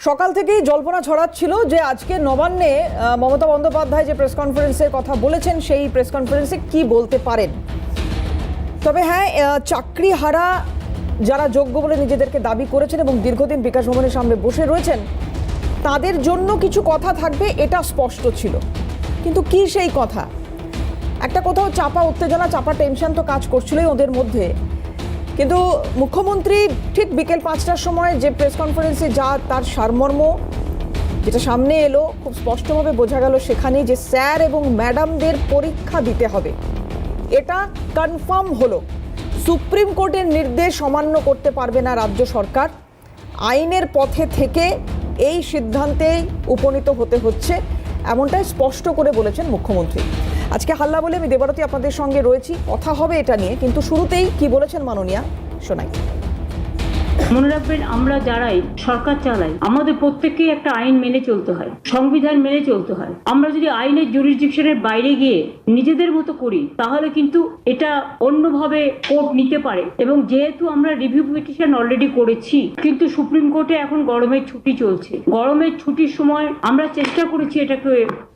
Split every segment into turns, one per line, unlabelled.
সকাল থেকেই জল্পনা ছড়াচ্ছিল যে আজকে নবান্নে মমতা বন্দ্যোপাধ্যায় যে প্রেস কনফারেন্সের কথা বলেছেন সেই প্রেস কনফারেন্সে কি বলতে পারেন। তবে হ্যাঁ, চাকরি হারা যারা যোগ্য বলে নিজেদেরকে দাবি করেছেন এবং দীর্ঘদিন বিকাশ ভবনের সামনে বসে রয়েছেন তাদের জন্য কিছু কথা থাকবে, এটা স্পষ্ট ছিল। কিন্তু কি সেই কথা? একটা কোথাও চাপা উত্তেজনা, চাপা টেনশন তো কাজ করছিলই ওদের মধ্যে। কিন্তু মুখ্যমন্ত্রী ঠিক বিকেল 5টার সময় যে প্রেস কনফারেন্সে যা তার সারমর্ম যেটা সামনে এলো, খুব স্পষ্টভাবে বোঝা গেল সেখানে যে স্যার এবং ম্যাডামদের পরীক্ষা দিতে হবে। এটা কনফার্ম হলো। সুপ্রিম কোর্টের নির্দেশ অমান্য করতে পারবে না রাজ্য সরকার। আইনের পথে থেকে এই সিদ্ধান্তে উপনীত হতে হচ্ছে, এমনটাই স্পষ্ট করে বলেছেন মুখ্যমন্ত্রী। আজকে হাল্লা বলে আমি দেবারতী আপনাদের সঙ্গে রয়েছি, কথা হবে এটা নিয়ে। কিন্তু শুরুতেই কি বলেছেন মাননীয়া শোনাই।
মনে রাখবেন, আমরা যারাই সরকার চালাই আমাদের প্রত্যেককেই একটা আইন মেনে চলতে হয়, সংবিধান মেনে চলতে হয়। আমরা যদি আইনের জুরিসডিকশনের বাইরে গিয়ে নিজেদের মতো করি তাহলে কিন্তু এটা অন্যভাবে কোর্ট নিতে পারে। এবং যেহেতু আমরা রিভিউ পিটিশন অলরেডি করেছি, কিন্তু সুপ্রিম কোর্টে এখন গরমের ছুটি চলছে। গরমের ছুটির সময় আমরা চেষ্টা করেছি এটাকে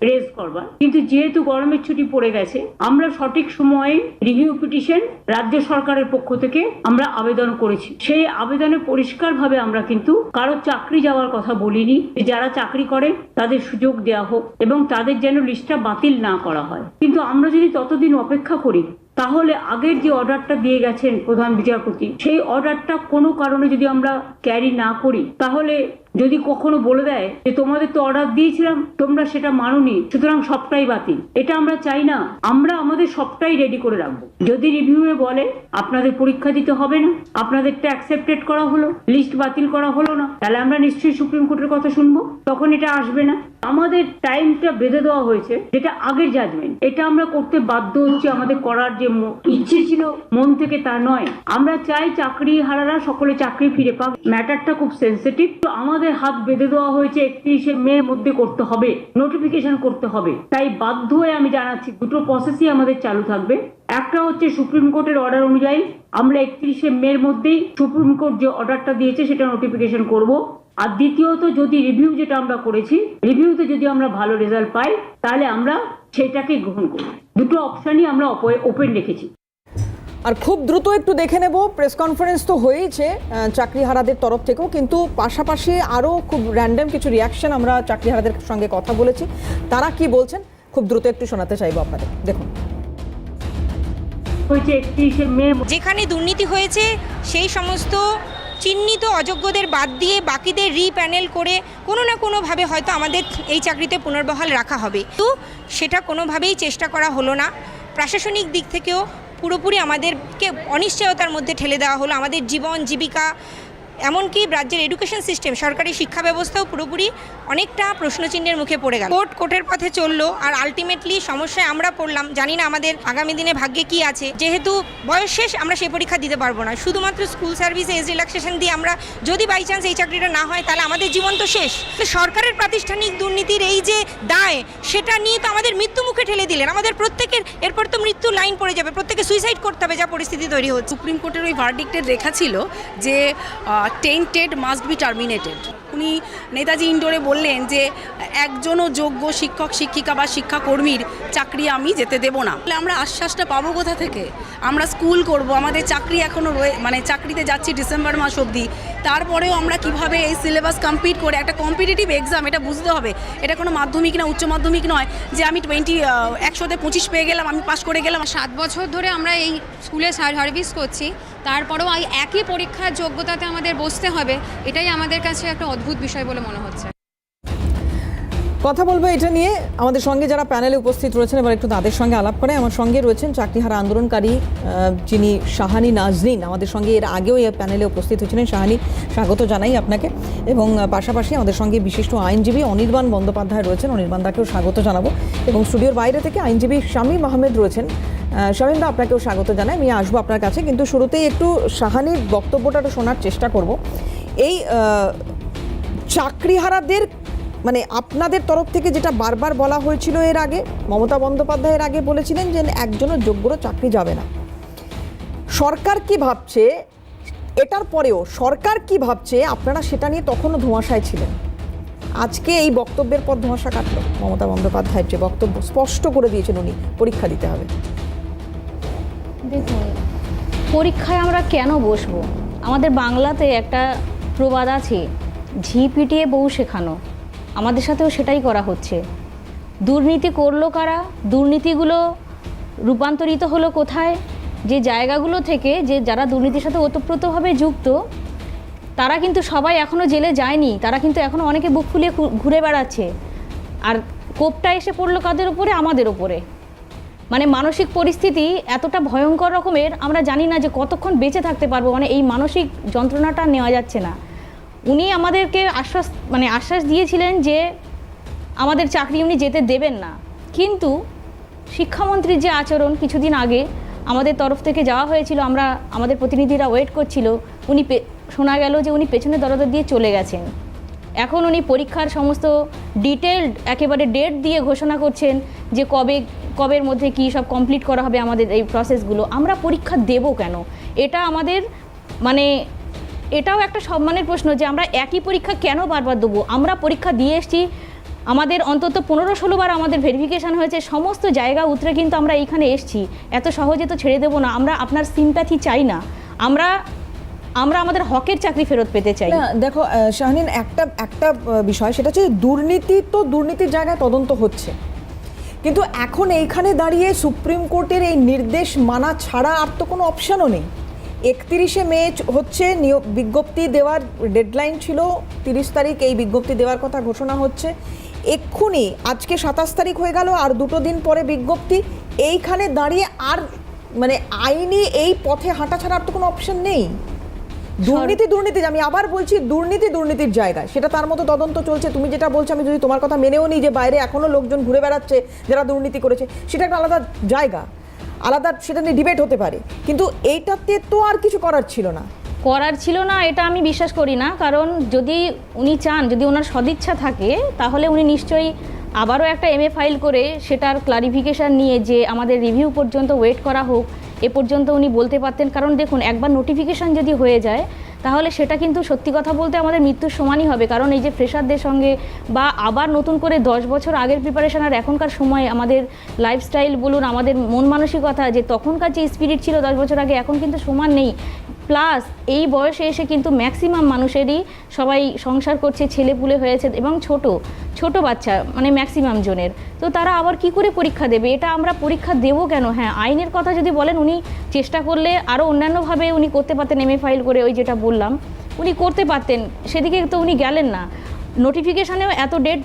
রেজ করবার, কিন্তু যেহেতু গরমের ছুটি পড়ে গেছে, আমরা সঠিক সময়ে রিভিউ পিটিশন রাজ্য সরকারের পক্ষ থেকে আমরা আবেদন করেছি। সেই আবেদনে পরিষ্কারভাবে আমরা কিন্তু কারো চাকরি যাওয়ার কথা বলিনি। যারা চাকরি করে তাদের সুযোগ দেওয়া হোক এবং তাদের যেন লিস্টটা বাতিল না করা হয়। কিন্তু আমরা যদি ততদিন অপেক্ষা করি তাহলে আগের যে অর্ডারটা দিয়ে গেছেন প্রধান বিচারপতি, সেই অর্ডারটা কোনো কারণে যদি আমরা ক্যারি না করি, তাহলে যদি কখনো বলে দেয় যে তোমাদের তো অর্ডার দিয়েছিলাম, তোমরা সেটা মানোনি, সুতরাং সবটাই বাতিল, এটা আমরা চাই না। আমরা আমাদের সবটাই রেডি করে রাখবো। যদি রিভিউয়ে বলে আপনাদের পরীক্ষা দিতে হবে না, আপনাদেরটা অ্যাকসেপ্টেড করা হলো, লিস্ট বাতিল করা হলো না, তাহলে আমরা নিশ্চয়ই সুপ্রিম কোর্টের কথা শুনবো, তখন এটা আসবে না। আমাদের টাইমটা বেঁধে দেওয়া হয়েছে, যেটা আগের জাজমেন্ট, এটা আমরা করতে বাধ্য হচ্ছি। আমাদের করার যে ইচ্ছে ছিল মন থেকে তা নয়। আমরা চাই চাকরি হারারা সকলে চাকরি ফিরে পাক। ম্যাটারটা খুব সেন্সিটিভ, তো আমাদের হাত বেঁধে দেওয়া হয়েছে 31শে মে মধ্যে করতে হবে, নোটিফিকেশন করতে হবে। তাই বাধ্য হয়ে আমি জানাচ্ছি দুটো প্রসেসই আমাদের চালু থাকবে। একটা হচ্ছে সুপ্রিম কোর্টের অর্ডার অনুযায়ী আমরা 31শে মের মধ্যেই সুপ্রিম কোর্ট যে অর্ডারটা দিয়েছে সেটা নোটিফিকেশন করব। আর দ্বিতীয়ত, যদি রিভিউ যেটা আমরা করেছি, রিভিউতে যদি আমরা ভালো রেজাল্ট পাই তাহলে আমরা সেটাকে গ্রহণ করব। দুটো অপশনই আমরা ওপেন রেখেছি।
আর খুব দ্রুত একটু দেখে নেব, প্রেস কনফারেন্স তো হয়েইছে চাকরিহারাদের তরফ থেকেও, কিন্তু পাশাপাশি আরও খুব র্যান্ডম কিছু রিয়াকশন আমরা চাকরিহারাদের সঙ্গে কথা বলেছি, তারা কি বলছেন খুব দ্রুত একটু শোনাতে চাইবো আপনাদের। দেখুন।
যেখানে দুর্নীতি হয়েছে সেই সমস্ত চিহ্নিত অযোগ্যদের বাদ দিয়ে বাকিদের রিপ্যানেল করে কোনো না কোনোভাবে হয়তো আমাদের এই চাকরিতে পুনর্বহাল রাখা হবে, তো সেটা কোনোভাবেই চেষ্টা করা হলো না। প্রশাসনিক দিক থেকেও পুরোপুরি আমাদেরকে অনিশ্চয়তার মধ্যে ঠেলে দেওয়া হলো। আমাদের জীবন জীবিকা, এমনকি রাজ্যের এডুকেশন সিস্টেম, সরকারি শিক্ষা ব্যবস্থাও পুরোপুরি অনেকটা প্রশ্নচিহ্নের মুখে পড়ে গেল। কোর্টের পথে চললো, আর আলটিমেটলি সমস্যায় আমরা পড়লাম। জানি না আমাদের আগামী দিনে ভাগ্যে কি আছে। যেহেতু বয়স শেষ, আমরা সেই পরীক্ষা দিতে পারবো না। শুধুমাত্র স্কুল সার্ভিসে এজ রিল্যাক্সেশন দিয়ে আমরা যদি বাই চান্স এই চাকরিটা না হয় তাহলে আমাদের জীবন তো শেষ। তো সরকারের প্রাতিষ্ঠানিক দুর্নীতির এই যে দায়, সেটা নিয়ে তো আমাদের মৃত্যু মুখে ঠেলে দিলেন। আমাদের প্রত্যেকের এরপর তো মৃত্যু লাইন পড়ে যাবে, প্রত্যেকে সুইসাইড করতে হবে, যা পরিস্থিতি তৈরি হচ্ছে।
সুপ্রিম কোর্টের ওই ভার্ডিক্টে লেখা ছিল যে টেন্টেড মাস্ট বি টার্মিনেটেড। উনি নেতাজি ইন্ডোরে বললেন যে একজনও যোগ্য শিক্ষক শিক্ষিকা বা শিক্ষাকর্মীর চাকরি আমি যেতে দেব না। তাহলে আমরা আশ্বাসটা পাবো কোথা থেকে? আমরা স্কুল করব, আমাদের চাকরি এখনও চাকরিতে যাচ্ছি ডিসেম্বর মাস অবধি। তারপরেও আমরা কিভাবে এই সিলেবাস কমপ্লিট করে একটা কম্পিটিটিভ এক্সাম, এটা বুঝতে হবে। এটা কোনো মাধ্যমিক না, উচ্চ মাধ্যমিক নয় যে আমি 100তে 25 পেয়ে গেলাম, আমি পাশ করে গেলাম।
7 বছর ধরে আমরা এই স্কুলে সার্ভিস করছি, তারপরেও একই পরীক্ষার যোগ্যতাতে আমাদের বসতে হবে। এটাই আমাদের কাছে একটা অদ্ভুত বিষয় বলে মনে হচ্ছে।
কথা বলবো এটা নিয়ে। আমাদের সঙ্গে যারা প্যানেলে উপস্থিত রয়েছেন এবার একটু তাদের সঙ্গে আলাপ করে। আমার সঙ্গে রয়েছেন চাকরিহারা আন্দোলনকারী যিনি শাহানি নাজনীন, আমাদের সঙ্গে এর আগেও এই প্যানেলে উপস্থিত হয়েছিলেন। শাহানি, স্বাগত জানাই আপনাকে। এবং পাশাপাশি আমাদের সঙ্গে বিশিষ্ট আইনজীবী অনির্বাণ বন্দ্যোপাধ্যায় রয়েছেন, অনির্বাণদাকেও স্বাগত জানাবো। এবং স্টুডিওর বাইরে থেকে আইনজীবী শামীম আহমেদ রয়েছেন। শামীমদা, আপনাকেও স্বাগত জানাই। আমি আসবো আপনার কাছে, কিন্তু শুরুতেই একটু শাহানির বক্তব্যটা শোনার চেষ্টা করব। এই চাকরিহারাদের মানে আপনাদের তরফ থেকে যেটা বারবার বলা হয়েছিল এর আগে, মমতা বন্দ্যোপাধ্যায়ের আগে বলেছিলেন যে একজনের যোগ্যরও চাকরি যাবে না। সরকার কি ভাবছে, এটার পরেও সরকার কি ভাবছে আপনারা সেটা নিয়ে তখনও ধোঁয়াশায় ছিলেন। আজকে এই বক্তব্যের পর ধোঁয়াশা কাটলো মমতা বন্দ্যোপাধ্যায়ের যে বক্তব্য, স্পষ্ট করে দিয়েছেন উনি পরীক্ষা দিতে হবে।
দেখুন, পরীক্ষায় আমরা কেন বসবো? আমাদের বাংলাতে একটা প্রবাদ আছে, ঝি পিটিয়ে বউ শেখানো। আমাদের সাথেও সেটাই করা হচ্ছে। দুর্নীতি করলো কারা? দুর্নীতিগুলো রূপান্তরিত হলো কোথায়? যে জায়গাগুলো থেকে যে যারা দুর্নীতির সাথে ওতপ্রোতভাবে যুক্ত, তারা কিন্তু সবাই এখনও জেলে যায়নি, তারা কিন্তু এখনও অনেকে বুক ফুলিয়ে ঘুরে বেড়াচ্ছে। আর কোপটা এসে পড়লো কাদের ওপরে? আমাদের ওপরে। মানে মানসিক পরিস্থিতি এতটা ভয়ঙ্কর রকমের, আমরা জানি না যে কতক্ষণ বেঁচে থাকতে পারবো। মানে এই মানসিক যন্ত্রণাটা নেওয়া যাচ্ছে না। উনি আমাদেরকে আশ্বাস দিয়েছিলেন যে আমাদের চাকরি উনি যেতে দেবেন না, কিন্তু শিক্ষামন্ত্রীর যে আচরণ, কিছুদিন আগে আমাদের তরফ থেকে যাওয়া হয়েছিল, আমাদের প্রতিনিধিরা ওয়েট করছিল, উনি শোনা গেল যে উনি পেছনে দরজা দিয়ে চলে গেছেন। এখন উনি পরীক্ষার সমস্ত ডিটেলড একেবারে ডেট দিয়ে ঘোষণা করছেন যে কবের মধ্যে কি সব কমপ্লিট করা হবে আমাদের এই প্রসেসগুলো। আমরা পরীক্ষা দেব কেন? এটা আমাদের এটাও একটা সম্মানের প্রশ্ন যে আমরা একই পরীক্ষা কেন বারবার দেবো? আমরা পরীক্ষা দিয়ে এসেছি, আমাদের অন্তত 15-16 বার আমাদের ভেরিফিকেশান হয়েছে, সমস্ত জায়গা উতরে কিন্তু আমরা এইখানে এসেছি। এত সহজে তো ছেড়ে দেবো না। আমরা আপনার সিম্প্যাথি চাই না, আমরা আমাদের হকের চাকরি ফেরত পেতে চাই।
না দেখো শাহনীন, একটা বিষয়, সেটা হচ্ছে দুর্নীতির জায়গায় তদন্ত হচ্ছে, কিন্তু এখন এইখানে দাঁড়িয়ে সুপ্রিম কোর্টের এই নির্দেশ মানা ছাড়া আর তো কোনো অপশানও নেই। 31শে মে হচ্ছে বিজ্ঞপ্তি দেওয়ার ডেডলাইন ছিল, 30 তারিখ এই বিজ্ঞপ্তি দেওয়ার কথা ঘোষণা হচ্ছে। এক্ষুনি আজকে 27 তারিখ হয়ে গেল, আর 2 দিন পরে বিজ্ঞপ্তি। এইখানে দাঁড়িয়ে আর আইনি এই পথে হাঁটা ছাড়া আর তো কোনো অপশন নেই। দুর্নীতি আমি আবার বলছি, দুর্নীতির জায়গায় সেটা তার মতো তদন্ত চলছে। তুমি যেটা বলছো, আমি যদি তোমার কথা মেনেও নিই যে বাইরে এখনো লোকজন ঘুরে বেড়াচ্ছে যারা দুর্নীতি করেছে, সেটা একটা আলাদা জায়গা, আলাদা, সেটা নিয়ে ডিবেট হতে পারে, কিন্তু এইটাতে তো আর কিছু করার ছিল না,
এটা আমি বিশ্বাস করি না। কারণ যদি উনি চান, যদি ওনার সদিচ্ছা থাকে, তাহলে উনি নিশ্চয়ই আবারও একটা MA ফাইল করে সেটার ক্লারিফিকেশান নিয়ে যে আমাদের রিভিউ পর্যন্ত ওয়েট করা হোক, এ পর্যন্ত উনি বলতে পারতেন। কারণ দেখুন, একবার নোটিফিকেশান যদি হয়ে যায় তাহলে সেটা কিন্তু সত্যি কথা বলতে আমাদের মৃত্যুর সমানই হবে। কারণ এই যে ফ্রেশারদের সঙ্গে বা আবার নতুন করে 10 বছর আগের প্রিপারেশন আর এখনকার সময় আমাদের লাইফস্টাইল বলুন, আমাদের মন মানসিকতা, যে তখনকার যে স্পিরিট ছিল 10 বছর আগে, এখন কিন্তু সমান নেই। প্লাস এই বয়সে এসে কিন্তু ম্যাক্সিমাম মানুষেরই সবাই সংসার করছে, ছেলেপুলে হয়েছে এবং ছোট বাচ্চা, মানে ম্যাক্সিমাম জনের। তো তারা আবার কি করে পরীক্ষা দেবে? এটা আমরা পরীক্ষা দেবো কেন? হ্যাঁ, আইনের কথা যদি বলেন, উনি চেষ্টা করলে আরও অন্যান্যভাবে উনি করতে পারতেন। MA ফাইল করে ওই যেটা বললাম উনি করতে পারতেন, সেদিকে তো উনি গেলেন না। নোটিফিকেশানেও এত ডেট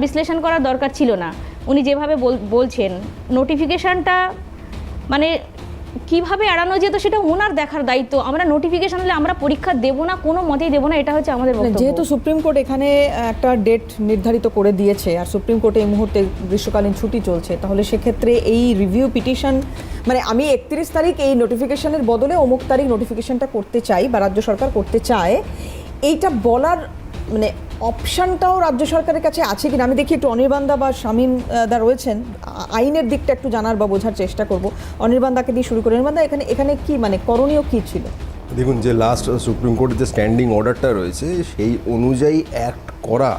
বিশ্লেষণ করার দরকার ছিল না। উনি যেভাবে বলছেন, নোটিফিকেশানটা মানে কিভাবে এড়ানো যেত সেটা ওনার দেখার দায়িত্ব। আমরা নোটিফিকেশন হলে আমরা পরীক্ষা দেবো না, কোনো মতেই দেবো না, এটা হচ্ছে আমাদের বক্তব্য।
যেহেতু সুপ্রিম কোর্ট এখানে একটা ডেট নির্ধারিত করে দিয়েছে, আর সুপ্রিম কোর্টে এই মুহূর্তে গ্রীষ্মকালীন ছুটি চলছে, তাহলে সেক্ষেত্রে এই রিভিউ পিটিশন, মানে আমি 31 তারিখ এই নোটিফিকেশনের বদলে অমুক তারিখ নোটিফিকেশনটা করতে চাই বা রাজ্য সরকার করতে চায়, এইটা বলার মানে অপশানটাও রাজ্য সরকারের কাছে আছে কিনা? আমি দেখি একটু অনির্বাণদা বা শামীম দা রয়েছেন, আইনের দিকটা একটু জানার বা বোঝার চেষ্টা করব। অনির্বাণদাকে দিয়ে শুরু করি। অনির্বাণদা, এখানে কি মানে করণীয় কী ছিল?
দেখুন, যে লাস্ট সুপ্রিম কোর্টের যে স্ট্যান্ডিং অর্ডারটা রয়েছে সেই অনুযায়ী অ্যাক্ট করা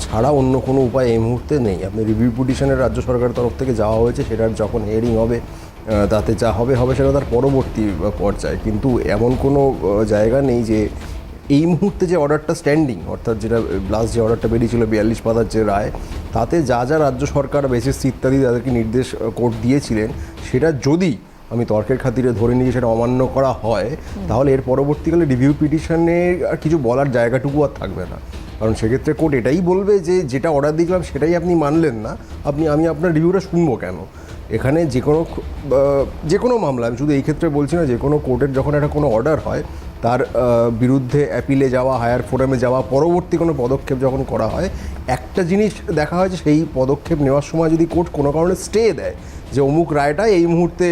ছাড়া অন্য কোনো উপায় এই মুহূর্তে নেই। আপনি রিভিউ পিটিশনের রাজ্য সরকারের তরফ থেকে যাওয়া হয়েছে, সেটার যখন হিয়ারিং হবে তাতে যা হবে সেটা তার পরবর্তী পর্যায়ে। কিন্তু এমন কোনো জায়গা নেই যে এই মুহূর্তে যে অর্ডারটা স্ট্যান্ডিং, অর্থাৎ যেটা লাস্ট যে অর্ডারটা বেরিয়েছিল 42 পাতার যে রায়, তাতে যা রাজ্য সরকার বেসিস ইত্যাদি তাদেরকে নির্দেশ কোর্ট দিয়েছিলেন, সেটা যদি আমি তর্কের খাতিরে ধরে নিয়ে সেটা অমান্য করা হয়, তাহলে এর পরবর্তীকালে রিভিউ পিটিশনে আর কিছু বলার জায়গাটুকু আর থাকবে না। কারণ সেক্ষেত্রে কোর্ট এটাই বলবে যে যেটা অর্ডার দিলাম সেটাই আপনি মানলেন না, আমি আপনার রিভিউটা শুনবো কেন? এখানে যে কোনো মামলা, আমি শুধু এই ক্ষেত্রে বলছি না, যে কোনো কোর্টের যখন একটা কোনো অর্ডার হয়, তার বিরুদ্ধে অ্যাপিলে যাওয়া, হায়ার ফোরামে যাওয়া, পরবর্তী কোনো পদক্ষেপ যখন করা হয়, একটা জিনিস দেখা হয় যে সেই পদক্ষেপ নেওয়ার সময় যদি কোর্ট কোনো কারণে স্টে দেয়, যে অমুক রায়টা এই মুহূর্তে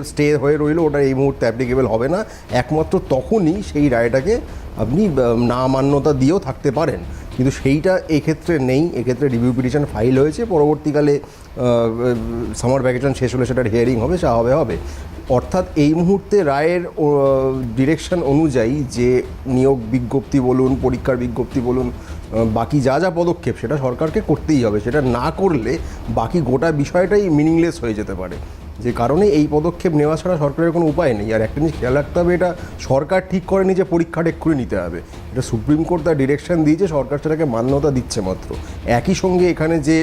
স্টে হয়ে রইল, ওটা এই মুহূর্তে অ্যাপ্লিকেবল হবে না, একমাত্র তখনই সেই রায়টাকে আপনি না মান্যতা দিয়েও থাকতে পারেন। কিন্তু সেইটা এক্ষেত্রে নেই। এক্ষেত্রে রিভিউ পিটিশন ফাইল হয়েছে, পরবর্তীকালে সামার ভ্যাকেশন শেষ হলে সেটার হিয়ারিং হবে, যা হবে। অর্থাৎ এই মুহূর্তে রায়ের ডিরেকশন অনুযায়ী যে নিয়োগ বিজ্ঞপ্তি বলুন, পরীক্ষার বিজ্ঞপ্তি বলুন, বাকি যা যা পদক্ষেপ সেটা সরকারকে করতেই হবে। সেটা না করলে বাকি গোটা বিষয়টাই মিনিংলেস হয়ে যেতে পারে। যে কারণে এই পদক্ষেপ নেওয়া ছাড়া সরকারের কোনো উপায় নেই। আর একটা জিনিস খেয়াল রাখতে হবে, এটা সরকার ঠিক করেনি যে পরীক্ষাটা এক্ষুনি নিতে হবে, এটা সুপ্রিম কোর্ট তার ডিরেকশন দিয়েছে, সরকার সেটাকে মান্যতা দিচ্ছে মাত্র। একই সঙ্গে এখানে যে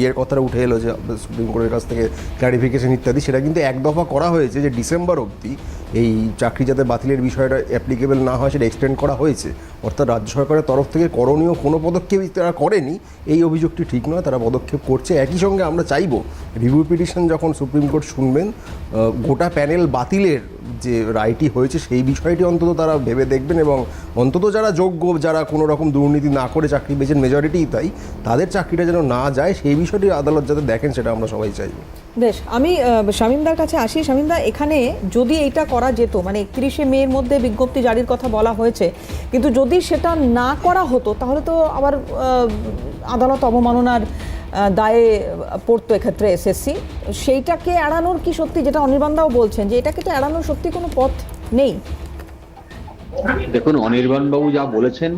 ইয়ের কথাটা উঠে এলো যে সুপ্রিম কোর্টের কাছ থেকে ক্লারিফিকেশন ইত্যাদি, সেটা কিন্তু এক দফা করা হয়েছে যে ডিসেম্বর অবধি এই চাকরি যাতে বাতিলের বিষয়টা অ্যাপ্লিকেবল না হয় সেটা এক্সটেন্ড করা হয়েছে। অর্থাৎ রাজ্য সরকারের তরফ থেকে করণীয় কোনো পদক্ষেপই তারা করেনি, এই অভিযোগটি ঠিক নয়, তারা পদক্ষেপ করছে। একই সঙ্গে আমরা চাইব রিভিউ পিটিশন যখন সুপ্রিম কোর্ট শুনবেন, গোটা প্যানেল বাতিলের যে রায়টি হয়েছে সেই বিষয়টি অন্তত তারা ভেবে দেখবেন, এবং অন্তত যারা যোগ্য, যারা কোনো রকম দুর্নীতি না করে চাকরি পেয়েছেন, মেজরিটিই তাই, তাদের চাকরিটা যেন না যায় সেই বিষয়টি আদালত যাতে দেখেন, সেটা আমরা সবাই চাইব।
বেশ, আমি শামীমদার কাছে আসি। শামীমদা, এখানে যদি এইটা করা যেত, মানে 31শে মের মধ্যে বিজ্ঞপ্তি জারির কথা বলা হয়েছে, কিন্তু যদি সেটা না করা হতো তাহলে তো আবার আদালত অবমাননার দায়ে পড়তো এক্ষেত্রে এসএসসি। সেইটাকে এড়ানোর কি সত্যি, যেটা অনির্বাণদাও বলছেন যে এটাকে তো এড়ানোর সত্যি কোনো পথ নেই?
দেখুন, অনির্বাণবাবু যা বলেছেন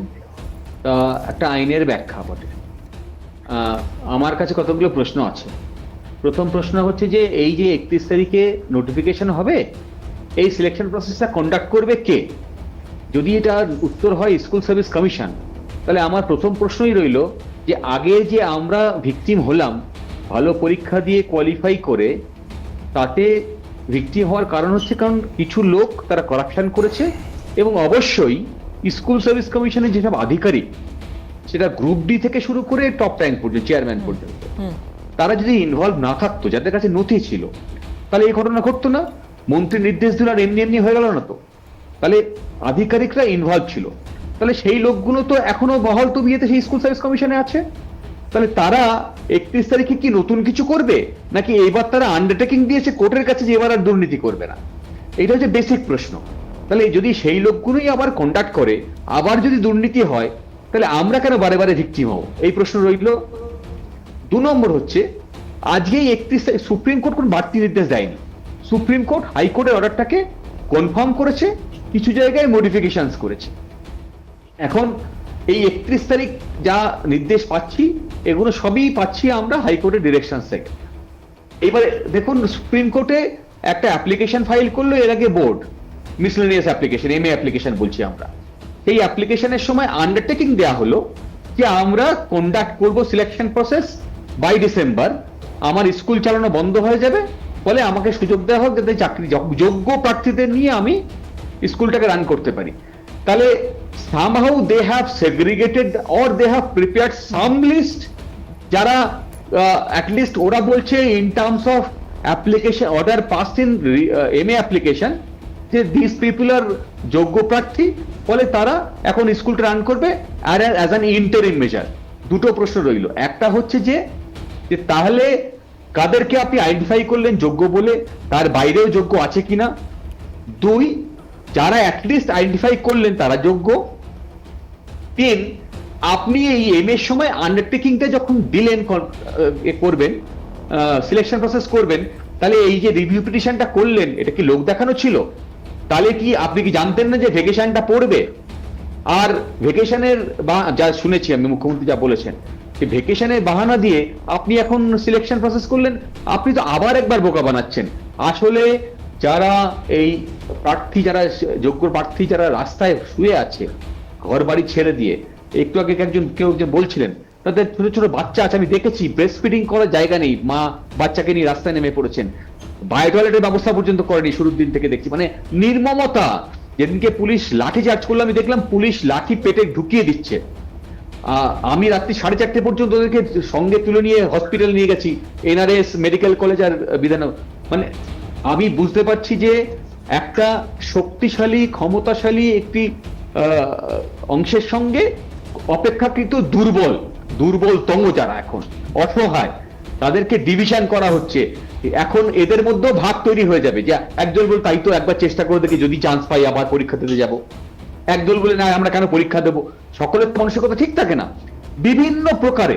তা একটা আইনের ব্যাখ্যা বটে। আমার কাছে কতগুলো প্রশ্ন আছে। প্রথম প্রশ্ন হচ্ছে যে এই যে 31 তারিখে নোটিফিকেশন হবে, এই সিলেকশন প্রসেসটা কন্ডাক্ট করবে কে? যদি এটার উত্তর হয় স্কুল সার্ভিস কমিশন, তাহলে আমার প্রথম প্রশ্নই রইল যে আগে যে আমরা ভিকটিম হলাম ভালো পরীক্ষা দিয়ে কোয়ালিফাই করে, তাতে ভিকটিম হওয়ার কারণ হচ্ছে কারণ কিছু লোক তারা করাপশন করেছে, এবং অবশ্যই স্কুল সার্ভিস কমিশনের যেসব আধিকারিক, সেটা গ্রুপ ডি থেকে শুরু করে টপ র্যাঙ্ক পর্যন্ত, চেয়ারম্যান পর্যন্ত, তারা যদি ইনভলভ না থাকতো, যাদের কাছে নথি ছিল, তাহলে এই ঘটনা ঘটতো না। মন্ত্রী নির্দেশ দিল আর এমনি হয়ে গেল না তো। তাহলে আধিকারিকরা ইনভলভ ছিল, তাহলে সেই লোকগুলো তো এখনো বহাল তবিয়েতে সেই স্কুল সার্ভিস কমিশনে আছে। তাহলে তারা 31 তারিখে কি নতুন কিছু করবে, নাকি এবার তারা আন্ডারটেকিং দিয়েছে কোর্টের কাছে যে এবার আর দুর্নীতি করবে না? এটা হচ্ছে বেসিক প্রশ্ন। তাহলে যদি সেই লোকগুলোই আবার কন্ডাক্ট করে, আবার যদি দুর্নীতি হয়, তাহলে আমরা কেন বারে বারে ভিকটিম হব? এই প্রশ্ন রইল। 2 নম্বর হচ্ছে, আজকে 31 তারিখ সুপ্রিম কোর্ট কোন বাড়তি নির্দেশ দেয়নি। সুপ্রিম কোর্ট হাইকোর্টের অর্ডারটাকে কনফার্ম করেছে, কিছু জায়গায় মডিফিকেশনস করেছে। এখন এই 31 তারিখ যা নির্দেশ পাচ্ছি, এগুলো সবই পাচ্ছি আমরা হাইকোর্টের ডিরেকশন থেকে। এবারে দেখুন, সুপ্রিম কোর্টে একটা অ্যাপ্লিকেশন ফাইল করলো এর আগে board, miscellaneous application, MA application বলছি আমরা। এই অ্যাপ্লিকেশনের সময় আন্ডারটেকিং দেওয়া হলো যে আমরা কন্ডাক্ট করব সিলেকশন প্রসেস বাই ডিসেম্বর, আমার স্কুল চালানো বন্ধ হয়ে যাবে, ফলে আমাকে সুযোগ দেওয়া হোক যাতে চাকরি যোগ্য প্রার্থীদের নিয়ে আমি স্কুলটাকে রান করতে পারি। তাহলে somehow they have segregated or they have prepared some list, যারা at least ওরা বলছে in terms of application order passed in MA application যে these people are যোগ্য প্রার্থী, ফলে তারা এখন স্কুলটা রান করবে আর as an interim measure। দুটো প্রশ্ন রইল। একটা হচ্ছে যে তাহলে কাদেরকে আপনি আইডেন্টিফাই করলেন যোগ্য বলে, তার বাইরেও যোগ্য আছে কিনা? 2, যারা অ্যাটলিস্ট আইডেন্টিফাই করলেন তারা যোগ্য। 3, আপনি এই এম এর সময় আন্ডারটেকিংটা যখন দিলেন করবেন, সিলেকশন প্রসেস করবেন, তাহলে এই যে রিভিউ পিটিশনটা করলেন, এটা কি লোক দেখানো ছিল? তাহলে কি আপনি কি জানতেন না যে ভেকেশনটা পড়বে? আর ভেকেশনের বা যা শুনেছি আমি, মুখ্যমন্ত্রী যা বলেছেন, ভেকেশনের বাহানা দিয়ে আপনি এখন সিলেকশন প্রসেস করলেন, আপনি তো আবার একবার বোকা বানাচ্ছেন। আসলে যারা এই প্রার্থী, যারা যোগ্য প্রার্থী, যারা রাস্তায় শুয়ে আছে ঘর বাড়ি ছেড়ে দিয়ে, একটু আগে কেউ বলছিলেন তাদের ছোট ছোট বাচ্চা আছে, আমি দেখেছি ব্রেস্ট ফিডিং করার জায়গা নেই, মা বাচ্চাকে নিয়ে রাস্তায় নেমে পড়েছেন, বায়ো টয়লেটের ব্যবস্থা পর্যন্ত করেনি। শুরুর দিন থেকে দেখছি, মানে নির্মমতা। যেদিনকে পুলিশ লাঠি চার্জ করলো, আমি দেখলাম পুলিশ লাঠি পেটে ঢুকিয়ে দিচ্ছে। আমি রাত্রি 4:30 পর্যন্ত ওদেরকে সঙ্গে তুলে নিয়ে হসপিটাল নিয়ে গেছি, NRS মেডিকেল কলেজ আর বিধান। মানে আমি বুঝতে পারছি যে একটা শক্তিশালী, ক্ষমতাশালী একটি অংশের সঙ্গে অপেক্ষাকৃত দুর্বলতম যারা এখন অসহায়, তাদেরকে ডিভিশন করা হচ্ছে। এখন এদের মধ্যেও ভাগ তৈরি হয়ে যাবে যে একজন বল তাই তো একবার চেষ্টা করে দেখি, যদি চান্স পাই আবার পরীক্ষা দিতে যাব। একদল বলে না আমরা কেন পরীক্ষা দেবো, সকলের মানসিকতা ঠিক থাকে না, বিভিন্ন প্রকারে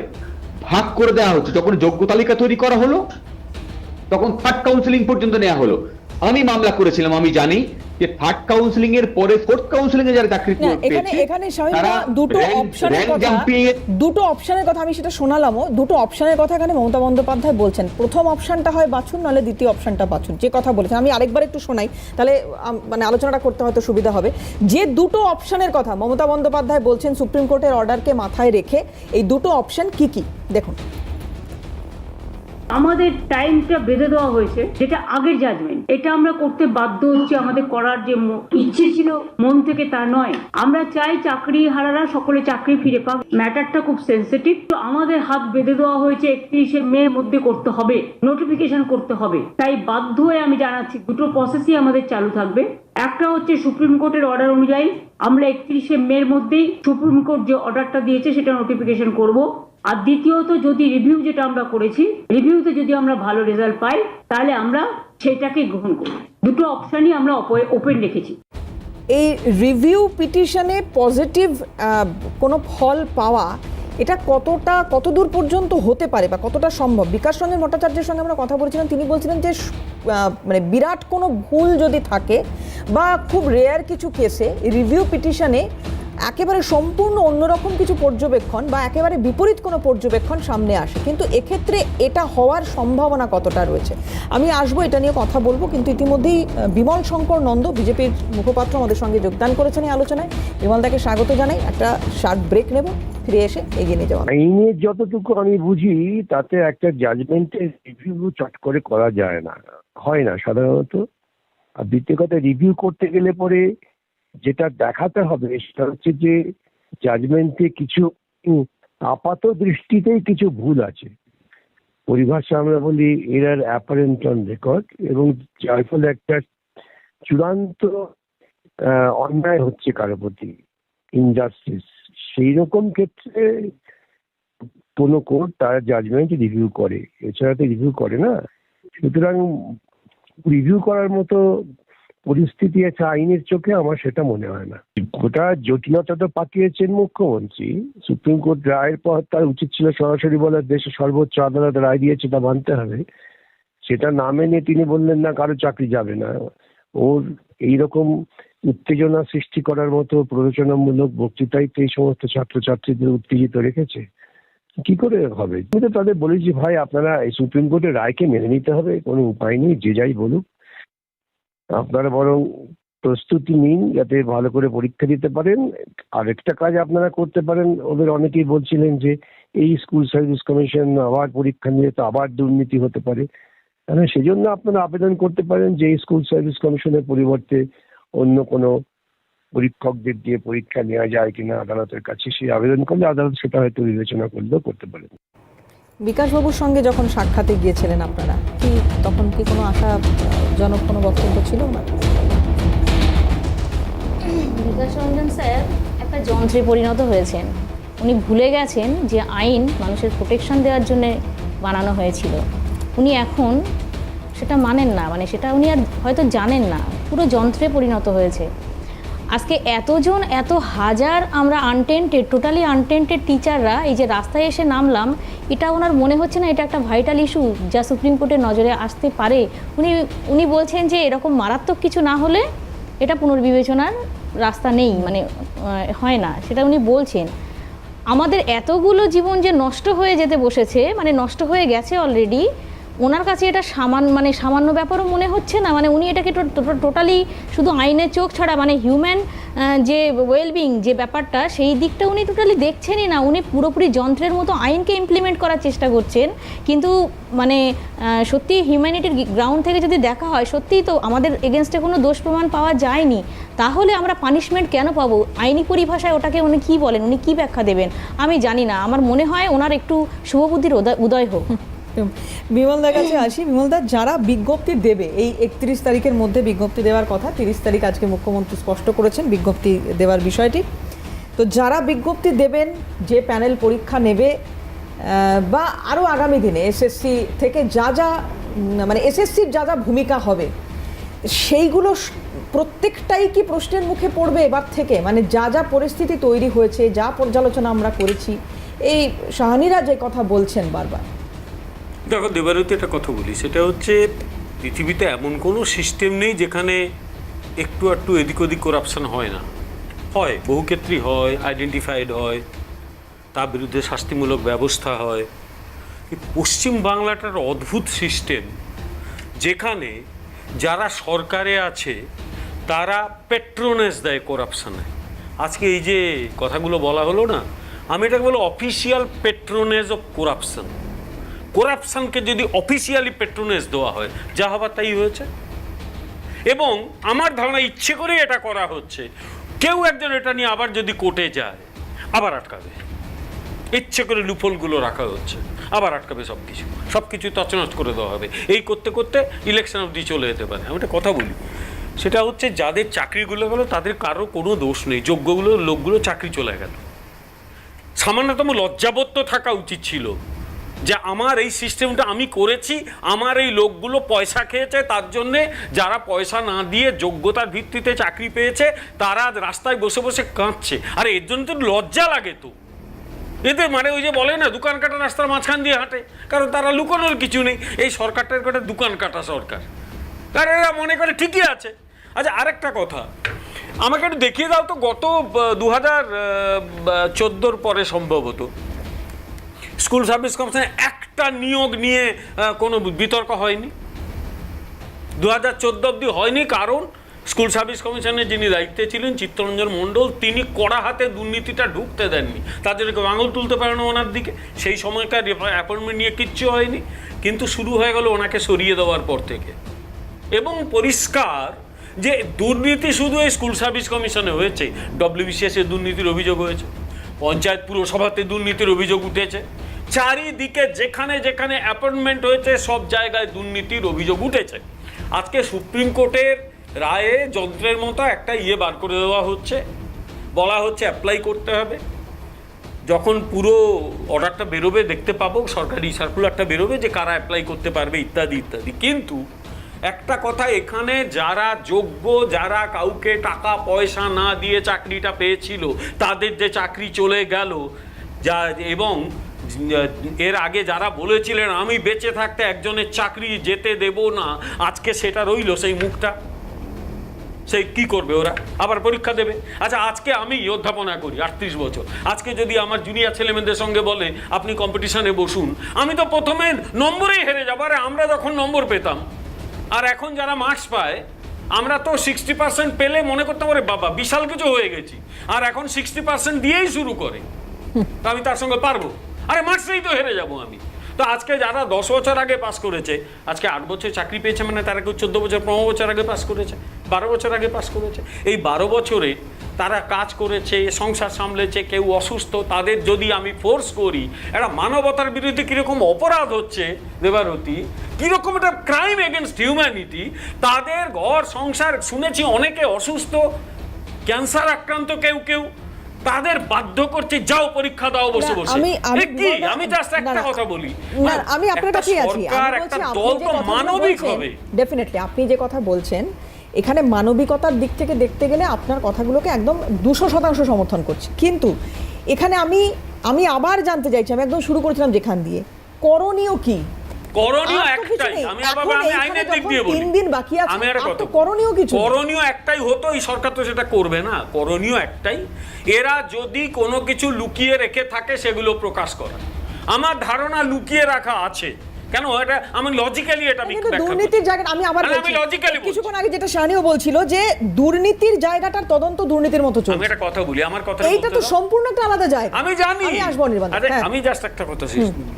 ভাগ করে দেওয়া হচ্ছে। যখন যোগ্য তালিকা তৈরি করা হলো তখন থার্ড কাউন্সিলিং পর্যন্ত নেওয়া হলো। আমি মামলা করেছিলাম, আমি জানি যে থার্ড কাউন্সিলিং এর পরে ফোর্থ কাউন্সিলিং এ যারা চাকরি
এখানে দুটো অপশনের কথা আমি সেটা শোনালামও। দুটো অপশনের কথা এখানে মমতা বন্দ্যোপাধ্যায় বলছেন, প্রথম অপশনটা হয় বাছুন, নাহলে দ্বিতীয় অপশনটা বাছুন, যে কথা বলেছেন। আমি আরেকবার একটু শোনাই, তাহলে মানে আলোচনাটা করতে হয়তো সুবিধা হবে। যে দুটো অপশনের কথা মমতা বন্দ্যোপাধ্যায় বলছেন সুপ্রিম কোর্টের অর্ডারকে মাথায় রেখে, এই দুটো অপশন কি কি দেখুন।
আমাদের টাইমটা বেঁধে দেওয়া হয়েছে, যেটা আগের জাজমেন্ট, এটা আমরা করতে বাধ্য হচ্ছি। আমাদের করার যে ইচ্ছে ছিল মন থেকে তা নয়। আমরা চাই চাকরি হারারা সকলে চাকরি ফিরে পাক। ম্যাটারটা খুব সেন্সিটিভ, তো আমাদের হাত বেঁধে দেওয়া হয়েছে 31শে মের মধ্যে করতে হবে, নোটিফিকেশন করতে হবে। তাই বাধ্য হয়ে আমি জানাচ্ছি দুটো প্রসেসই আমাদের চালু থাকবে। একটা হচ্ছে সুপ্রিম কোর্টের অর্ডার অনুযায়ী আমরা 31শে মের মধ্যেই সুপ্রিম কোর্ট যে অর্ডারটা দিয়েছে সেটা নোটিফিকেশন করব। আর দ্বিতীয়ত, যদি রিভিউ যেটা আমরা করেছি, রিভিউতে যদি আমরা ভালো রেজাল্ট পাই তাহলে আমরা সেটাকে গ্রহণ করব। দুটো অপশনই আমরা ওপেন রেখেছি।
এই রিভিউ পিটিশনে পজিটিভ কোনো ফল পাওয়া, এটা কতদূর পর্যন্ত হতে পারে বা কতটা সম্ভব? বিকাশ রঞ্জন ভট্টাচার্যের সঙ্গে আমরা কথা বলেছিলাম, তিনি বলছিলেন যে মানে বিরাট কোনো ভুল যদি থাকে বা খুব রেয়ার কিছু কেসে রিভিউ পিটিশনে একেবারে সম্পূর্ণ অন্যরকম কিছু পর্যবেক্ষণ বা একেবারে বিপরীত কোনো পর্যবেক্ষণ সামনে আসে। কিন্তু এক্ষেত্রে এটা হওয়ার সম্ভাবনা কতটা রয়েছে আমি আসবো, এটা নিয়ে কথা বলবো। কিন্তু ইতিমধ্যেই বিমল শঙ্কর নন্দ, বিজেপির মুখপাত্র, আমাদের সঙ্গে যোগদান করেছেন এই আলোচনায়। বিমলদাকে স্বাগত জানাই। একটা শার্ট ব্রেক নেব, ফিরে এসে এগিয়ে নিয়ে যাওয়া।
আইনের যতটুকু আমি বুঝি তাতে একটা জাজমেন্টের রিভিউ চট করে করা যায় না, হয় না সাধারণত। আর দ্বিতীয় কথা, রিভিউ করতে গেলে পরে যেটা দেখাতে হবে সেটা হচ্ছে যে জাজমেন্টে কিছু আপাত দৃষ্টিতেই কিছু ভুল আছে, পরিভাষা আমরা বলি এরার অ্যাপারেন্ট অন রেকর্ড, এবং যার ফলে একটা চূড়ান্ত অন্যায় হচ্ছে কারো প্রতি, ইনজাস্টিস। সেই রকম ক্ষেত্রে কোনো কোর্ট তার জাজমেন্ট রিভিউ করে, এছাড়া তো রিভিউ করে না। সুতরাং রিভিউ করার মতো পরিস্থিতি আছে আইনের চোখে, আমার সেটা মনে হয় না। গোটা জটিলতাটা পাঠিয়েছেন মুখ্যমন্ত্রী। সুপ্রিম কোর্ট রায়ের পর তার উচিত ছিল সরাসরি বলার দেশের সর্বোচ্চ আদালত রায় দিয়েছে, তা মানতে হবে। সেটা না মেনে তিনি বললেন না কারো চাকরি যাবে না। ওর এইরকম উত্তেজনা সৃষ্টি করার মতো প্ররোচনামূলক বক্তৃতাই তো এই সমস্ত ছাত্রছাত্রীদের উত্তেজিত রেখেছে। কি করে হবে? আমি তো তাদের বলেছি, ভাই আপনারা এই সুপ্রিম কোর্টের রায়কে মেনে নিতে হবে, কোনো উপায় নেই, যে যাই বলুক। আপনারা বরং প্রস্তুতি নিন যাতে ভালো করে পরীক্ষা দিতে পারেন। আরেকটা কাজ আপনারা করতে পারেন, ওদের অনেকেই বলছিলেন যে এই স্কুল সার্ভিস কমিশন আবার পরীক্ষা নিয়ে তো আবার দুর্নীতি হতে পারে, তাহলে সেজন্য আপনারা আবেদন করতে পারেন যে এই স্কুল সার্ভিস কমিশনের পরিবর্তে অন্য কোনো পরীক্ষকদের দিয়ে পরীক্ষা নেওয়া যায় কিনা আদালতের কাছে। সেই আবেদন করলে আদালত সেটা হয়তো বিবেচনা করলেও করতে পারেন।
বিকাশবাবুর সঙ্গে যখন সাক্ষাতে গিয়েছিলেন আপনারা, কি তখন কি কোনো আশাজনক কোনো বক্তব্য ছিল না?
বিকাশ রঞ্জন স্যার একটা যন্ত্রে পরিণত হয়েছেন। উনি ভুলে গেছেন যে আইন মানুষের প্রোটেকশন দেওয়ার জন্য বানানো হয়েছিল। উনি এখন সেটা মানেন না, মানে সেটা উনি আর হয়তো জানেন না, পুরো যন্ত্রে পরিণত হয়েছে। আজকে এতজন, এত হাজার আমরা টোটালি আনটেন্টেড টিচাররা এই যে রাস্তায় এসে নামলাম, এটা ওনার মনে হচ্ছে না এটা একটা ভাইটাল ইস্যু যা সুপ্রিম কোর্টের নজরে আসতে পারে? উনি বলছেন যে এরকম মারাত্মক কিছু না হলে এটা পুনর্বিবেচনার রাস্তা নেই, মানে হয় না, সেটা উনি বলছেন। আমাদের এতগুলো জীবন যে নষ্ট হয়ে যেতে বসেছে, মানে নষ্ট হয়ে গেছে অলরেডি, ওনার কাছে এটা সামান্য ব্যাপারও মনে হচ্ছে না। মানে উনি এটাকে টোটালি শুধু আইনের চোখ ছাড়া মানে হিউম্যান যে ওয়েলবিং যে ব্যাপারটা, সেই দিকটা উনি টোটালি দেখছেনই না। উনি পুরোপুরি যন্ত্রের মতো আইনকে ইমপ্লিমেন্ট করার চেষ্টা করছেন। কিন্তু মানে সত্যি হিউম্যানিটির গ্রাউন্ড থেকে যদি দেখা হয়, সত্যিই তো আমাদের এগেনস্টে কোনো দোষ প্রমাণ পাওয়া যায়নি, তাহলে আমরা পানিশমেন্ট কেন পাবো? আইনি পরিভাষায় ওটাকে উনি কী বলেন, উনি কী ব্যাখ্যা দেবেন আমি জানি না। আমার মনে হয় ওনার একটু শুভবুদ্ধির উদয় হোক।
বিমলদার কাছে আসি। বিমলদা, যারা বিজ্ঞপ্তি দেবে, এই 31 তারিখের মধ্যে বিজ্ঞপ্তি দেওয়ার কথা, 30 তারিখ আজকে মুখ্যমন্ত্রী স্পষ্ট করেছেন বিজ্ঞপ্তি দেওয়ার বিষয়টি। তো যারা বিজ্ঞপ্তি দেবেন, যে প্যানেল পরীক্ষা নেবে বা আরও আগামী দিনে এসএসসি থেকে যা মানে এসএসসির যা ভূমিকা হবে, সেইগুলো প্রত্যেকটাই কি প্রশ্নের মুখে পড়বে এবার থেকে? মানে যা যা পরিস্থিতি তৈরি হয়েছে, যা পর্যালোচনা আমরা করেছি, এই শাহানিরা যে কথা বলছেন বারবার।
দেখো দেবারতী, একটা কথা বলি, সেটা হচ্ছে পৃথিবীতে এমন কোনো সিস্টেম নেই যেখানে একটু একটু এদিক ওদিক করাপশন হয় না। হয়, বহু ক্ষেত্রেই হয়, আইডেন্টিফাইড হয়, তার বিরুদ্ধে শাস্তিমূলক ব্যবস্থা হয়। পশ্চিম বাংলাটার অদ্ভুত সিস্টেম, যেখানে যারা সরকারে আছে তারা পেট্রোনেজ দেয় করাপশানে। আজকে এই যে কথাগুলো বলা হলো না, আমি এটাকে বলো অফিসিয়াল পেট্রোনেজ অফ করাপশন। করাপশনকে যদি অফিসিয়ালি পেট্রোনেজ দেওয়া হয়, যা হবার তাই হয়েছে। এবং আমার ধারণা ইচ্ছে করে এটা করা হচ্ছে, কেউ একজন এটা নিয়ে আবার যদি কোর্টে যায় আবার আটকাবে, ইচ্ছে করে লুফলগুলো রাখা হচ্ছে, আবার আটকাবে সব কিছু তছনছ করে দেওয়া হবে। এই করতে করতে ইলেকশন অবধি চলে যেতে পারে। আমি একটা কথা বলি, সেটা হচ্ছে যাদের চাকরিগুলো গেলো তাদের কারো কোনো দোষ নেই, যোগ্যগুলো লোকগুলো চাকরি চলে গেল। সামান্যতম লজ্জাবোধ তো থাকা উচিত ছিল যে আমার এই সিস্টেমটা আমি করেছি, আমার এই লোকগুলো পয়সা খেয়েছে, তার জন্যে যারা পয়সা না দিয়ে যোগ্যতার ভিত্তিতে চাকরি পেয়েছে তারা রাস্তায় বসে বসে কাঁদছে। আর এর জন্য তো লজ্জা লাগে। তো এতে মানে ওই যে বলে না, দোকান কাটা রাস্তার মাঝখান দিয়ে হাঁটে, কারণ তারা লুকানোর কিছু নেই। এই সরকারটার একটা দোকান কাটা সরকার, কারণ এরা মনে করে ঠিকই আছে। আচ্ছা, আরেকটা কথা আমাকে একটু দেখিয়ে দাও তো, গত 2014 পরে সম্ভবত স্কুল সার্ভিস কমিশনে একটা নিয়োগ নিয়ে কোনো বিতর্ক হয়নি। 2014 অবধি হয়নি, কারণ স্কুল সার্ভিস কমিশনের যিনি দায়িত্বে ছিলেন চিত্তরঞ্জন মণ্ডল, তিনি কড়া হাতে দুর্নীতিটা ঢুকতে দেননি। তাদেরকে কেউ আঙুল তুলতে পারে না ওনার দিকে। সেই সময়কার অ্যাপয়েন্টমেন্ট নিয়ে কিচ্ছু হয়নি, কিন্তু শুরু হয়ে গেল ওনাকে সরিয়ে দেওয়ার পর থেকে। এবং পরিষ্কার যে দুর্নীতি শুধু এই স্কুল সার্ভিস কমিশনে হয়েছে, ডব্লিউবিসিএসে দুর্নীতির অভিযোগ হয়েছে, পঞ্চায়েত পুরসভাতে দুর্নীতির অভিযোগ উঠেছে, চারিদিকে যেখানে যেখানে অ্যাপয়েন্টমেন্ট হয়েছে সব জায়গায় দুর্নীতির অভিযোগ উঠেছে। আজকে সুপ্রিম কোর্টের রায়ে যন্ত্রের মতো একটা বার করে দেওয়া হচ্ছে, বলা হচ্ছে অ্যাপ্লাই করতে হবে। যখন পুরো অর্ডারটা বেরোবে দেখতে পাবো, সরকারি সার্কুলারটা বেরোবে যে কারা অ্যাপ্লাই করতে পারবে ইত্যাদি ইত্যাদি। কিন্তু একটা কথা, এখানে যারা যোগ্য, যারা কাউকে টাকা পয়সা না দিয়ে চাকরিটা পেয়েছিল, তাদের যে চাকরি চলে গেল, এবং এর আগে যারা বলেছিলেন আমি বেঁচে থাকতে একজনের চাকরি যেতে দেব না, আজকে সেটা রইল সেই মুখটা। সেই কি করবে ওরা? আবার পরীক্ষা দেবে। আচ্ছা, আজকে আমি অধ্যাপনা করি 38 বছর, আজকে যদি আমার জুনিয়র ছেলেমেয়েদের সঙ্গে বলে আপনি কম্পিটিশনে বসুন, আমি তো প্রথমে নম্বরেই হেরে যাবো। আরে আমরা যখন নম্বর পেতাম, আর এখন যারা মার্কস পায়, আমরা তো 60% পেলে মনে করতে পারে বাবা বিশাল কিছু হয়ে গেছি, আর এখন 60% দিয়েই শুরু করে, তো আমি তার সঙ্গে পারবো। আরে মার্কসেই তো হেরে যাব আমি। তো আজকে যারা 10 বছর আগে পাস করেছে, আজকে 8 বছর চাকরি পেয়েছে, মানে তারা কেউ 14 বছর 15 বছর আগে পাস করেছে, 12 বছর আগে পাস করেছে। এই 12 বছরে তারা কাজ করেছে, সংসার সামলেছে, কেউ অসুস্থ, তাদের যদি আমি ফোর্স করি, একটা মানবতার বিরুদ্ধে কীরকম অপরাধ হচ্ছে দেবারতী, কীরকম একটা ক্রাইম এগেনস্ট হিউম্যানিটি। তাদের ঘর সংসার, শুনেছি অনেকে অসুস্থ, ক্যান্সার আক্রান্ত, কেউ তাদের বাধ্য করছে যাও পরীক্ষা দাও বসে বসে। আমি জাস্ট একটা কথা বলি,
আমি আপনার কাছেই আছি।
একটা দল তো মানবিক হবে।
ডেফিনেটলি আপনি যে কথা বলছেন, এখানে মানবিকতার দিক থেকে দেখতে গেলে আপনার কথাগুলোকে একদম 200% সমর্থন করছি। কিন্তু এখানে আমি আবার জানতে চাইছি, আমি একদম শুরু করেছিলাম যেখান দিয়ে, করণীয় কি?
করণীয় একটাই, আমি আইনের দিক দিয়ে বলি,
3 দিন বাকি আছে,
আমি একটা কথা,
করণীয় কিছু,
করণীয় একটাই হতো, এই সরকার তো সেটা করবে না। করণীয় একটাই, এরা যদি কোনো কিছু লুকিয়ে রেখে থাকে সেগুলো প্রকাশ করা। আমার ধারণা লুকিয়ে রাখা আছে, কেন এটা আমি লজিক্যালি এটা
দুর্নীতির জায়গা আমি আবার কিছুক্ষণ আগে যেটা শাহানিও বলছিল যে দুর্নীতির জায়গাটার তদন্ত দুর্নীতির মতো চলছে।
আমি একটা কথা বলি, আমার কথা
এইটা তো সম্পূর্ণ একটা আলাদা জায়গা।
আমি জানি,
আমি আসবো নির্বাচন।
আমি জাস্ট একটা কথা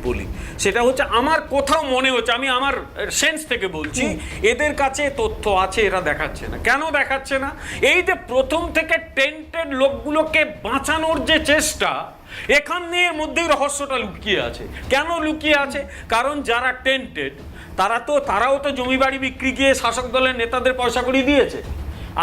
বলি, সেটা হচ্ছে আমার কোথাও মনে হচ্ছে, আমি আমার সেন্স থেকে বলছি, এদের কাছে তথ্য আছে, এরা দেখাচ্ছে না। কেন দেখাচ্ছে না? এই যে প্রথম থেকে টেন্টেড লোকগুলোকে বাঁচানোর যে চেষ্টা, এখানের মধ্যেই রহস্যটা লুকিয়ে আছে। কেন লুকিয়ে আছে? কারণ যারা টেন্টেড তারাও তো জমি বাড়ি বিক্রি গিয়ে শাসক দলের নেতাদের পয়সা করে দিয়েছে।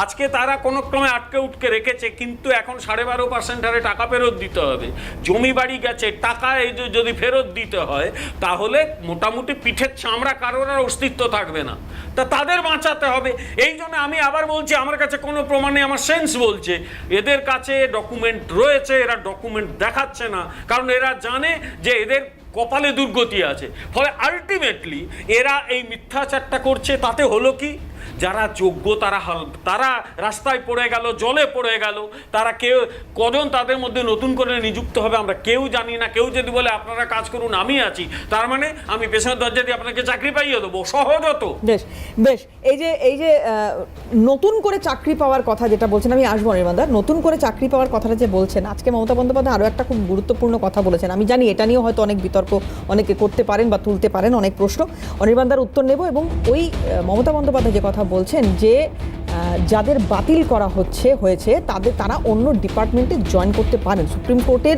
আজকে তারা কোনো ক্রমে আটকে উটকে রেখেছে, কিন্তু এখন 12.5% হারে টাকা ফেরত দিতে হবে। জমি বাড়ি গেছে, টাকা এই যদি ফেরত দিতে হয় তাহলে মোটামুটি পিঠের চামড়া কারোর আর অস্তিত্ব থাকবে না, তা তাদের বাঁচাতে হবে। এই জন্য আমি আবার বলছি, আমার কাছে কোনো প্রমাণে আমার সেন্স বলছে এদের কাছে ডকুমেন্ট রয়েছে, এরা ডকুমেন্ট দেখাচ্ছে না, কারণ এরা জানে যে এদের কপালে দুর্গতি আছে। ফলে আলটিমেটলি এরা এই মিথ্যাচারটা করছে। তাতে হলো কি, যারা যোগ্য তারা রাস্তায় পড়ে গেল, জলে পড়ে গেল। তারা কজন তাদের মধ্যে নতুন করে নিযুক্ত হবে আমরা কেউ জানি না। কেউ যদি বলে আপনারা কাজ করুন আমি আছি, তার মানে আমি পেছনের দরজা দিয়ে আপনাকে চাকরি পাইয়ে দেবো, সহজ হতো।
বেশ বেশ, এই যে নতুন করে চাকরি পাওয়ার কথা যেটা বলছেন, আমি আসবো অনির্বাণদা, নতুন করে চাকরি পাওয়ার কথাটা যে বলছেন, আজকে মমতা বন্দ্যোপাধ্যায় আরও একটা খুব গুরুত্বপূর্ণ কথা বলেছেন। আমি জানি এটা নিয়েও হয়তো অনেক বিতর্ক অনেকে করতে পারেন বা তুলতে পারেন, অনেক প্রশ্ন। অনির্বাণদার উত্তর নেব। এবং ওই মমতা বন্দ্যোপাধ্যায় যে কথা বলছেন যে যাদের বাতিল করা হয়েছে তারা অন্য ডিপার্টমেন্টে জয়েন করতে পারেন, সুপ্রিম কোর্টের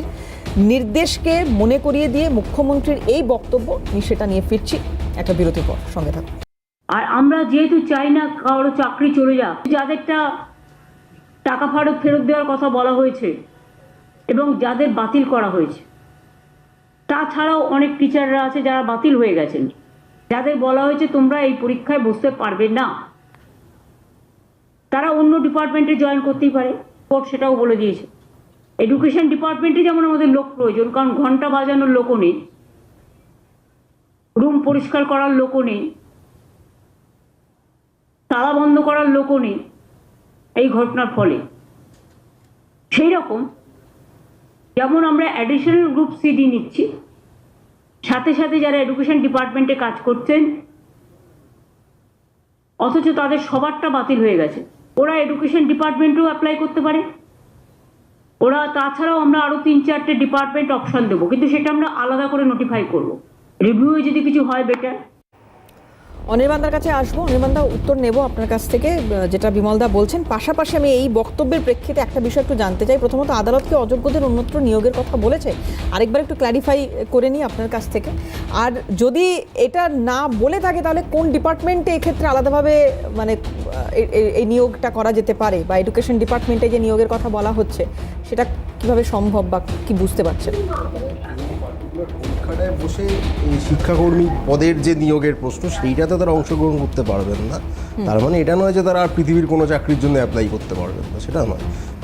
নির্দেশকে মনে করিয়ে দিয়ে মুখ্যমন্ত্রীর এই বক্তব্য, আমি সেটা নিয়ে ফিরছি একটা বিরতির পর, সঙ্গে থাকুন।
আর আমরা যেহেতু চাই না কারো চাকরি চলে যাক, যাদেরটা টাকা ফেরত দেওয়ার কথা বলা হয়েছে এবং যাদের বাতিল করা হয়েছে, তাছাড়াও অনেক টিচাররা আছে যারা বাতিল হয়ে গেছেন, যাদের বলা হয়েছে তোমরা এই পরীক্ষায় বসতে পারবে না, তারা অন্য ডিপার্টমেন্টে জয়েন করতেই পারে। কোর্ট সেটাও বলে দিয়েছে। এডুকেশন ডিপার্টমেন্টে যেমন আমাদের লোক প্রয়োজন, কারণ ঘন্টা বাজানোর লোকও নেই, রুম পরিষ্কার করার লোকও নেই, তালা বন্ধ করার লোকও নেই এই ঘটনার ফলে। সেই রকম যেমন আমরা অ্যাডিশনাল গ্রুপ সিডি নিচ্ছি, সাথে সাথে যারা এডুকেশন ডিপার্টমেন্টে কাজ করছেন অথচ তাদের সবারটা বাতিল হয়ে গেছে, ওরা এডুকেশন ডিপার্টমেন্টেও অ্যাপ্লাই করতে পারে। ওরা তাছাড়াও আমরা আরও 3-4টে ডিপার্টমেন্ট অপশন দেবো, কিন্তু সেটা আমরা আলাদা করে নোটিফাই করবো। রিভিউ যদি কিছু হয় বেটার।
অনির্বাণদার কাছে আসবো। অনির্বাণদা, উত্তর নেব আপনার কাছ থেকে যেটা বিমলদা বলছেন। পাশাপাশি আমি এই বক্তব্যের প্রেক্ষিতে একটা বিষয় একটু জানতে চাই। প্রথমত, আদালতকে অযোগ্যদের অন্যত্র নিয়োগের কথা বলেছে? আরেকবার একটু ক্ল্যারিফাই করে নিই আপনার কাছ থেকে। আর যদি এটা না বলে থাকে তাহলে কোন ডিপার্টমেন্টে এক্ষেত্রে আলাদাভাবে মানে এই নিয়োগটা করা যেতে পারে, বা এডুকেশন ডিপার্টমেন্টে যে নিয়োগের কথা বলা হচ্ছে সেটা কিভাবে সম্ভব বা কি বুঝতে পারছেন?
পরীক্ষাটায় বসে এই শিক্ষাকর্মী পদের যে নিয়োগের প্রশ্ন, সেইটাতে তারা অংশগ্রহণ করতে পারবেন না। তার মানে এটা নয় যে তারা আর পৃথিবীর কোনো চাকরির জন্য অ্যাপ্লাই করতে পারবেন না, সেটা নয়।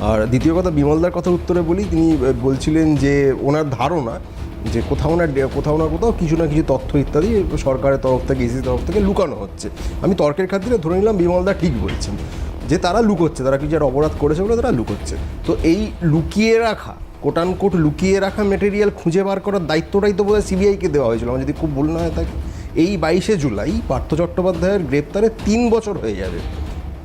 আর দ্বিতীয় কথা, বিমলদার কথার উত্তরে বলি, তিনি বলছিলেন যে ওনার ধারণা যে কোথাও না কোথাও কিছু না কিছু তথ্য ইত্যাদি সরকারের তরফ থেকে, ইসির তরফ থেকে লুকানো হচ্ছে। আমি তর্কের খাতিরে ধরে নিলাম বিমলদা ঠিক বলছেন যে তারা লুকোচ্ছে, তারা কিছু একটা অপরাধ করেছে বলে তারা লুকোচ্ছে। তো এই লুকিয়ে রাখা, কোটানকোট লুকিয়ে রাখা মেটেরিয়াল খুঁজে বার করার দায়িত্বটাই তো বোধহয় সিবিআইকে দেওয়া হয়েছিল, আমার যদি খুব ভুল না হয় থাকে। এই 22শে জুলাই পার্থ চট্টোপাধ্যায়ের গ্রেপ্তারে 3 বছর হয়ে যাবে।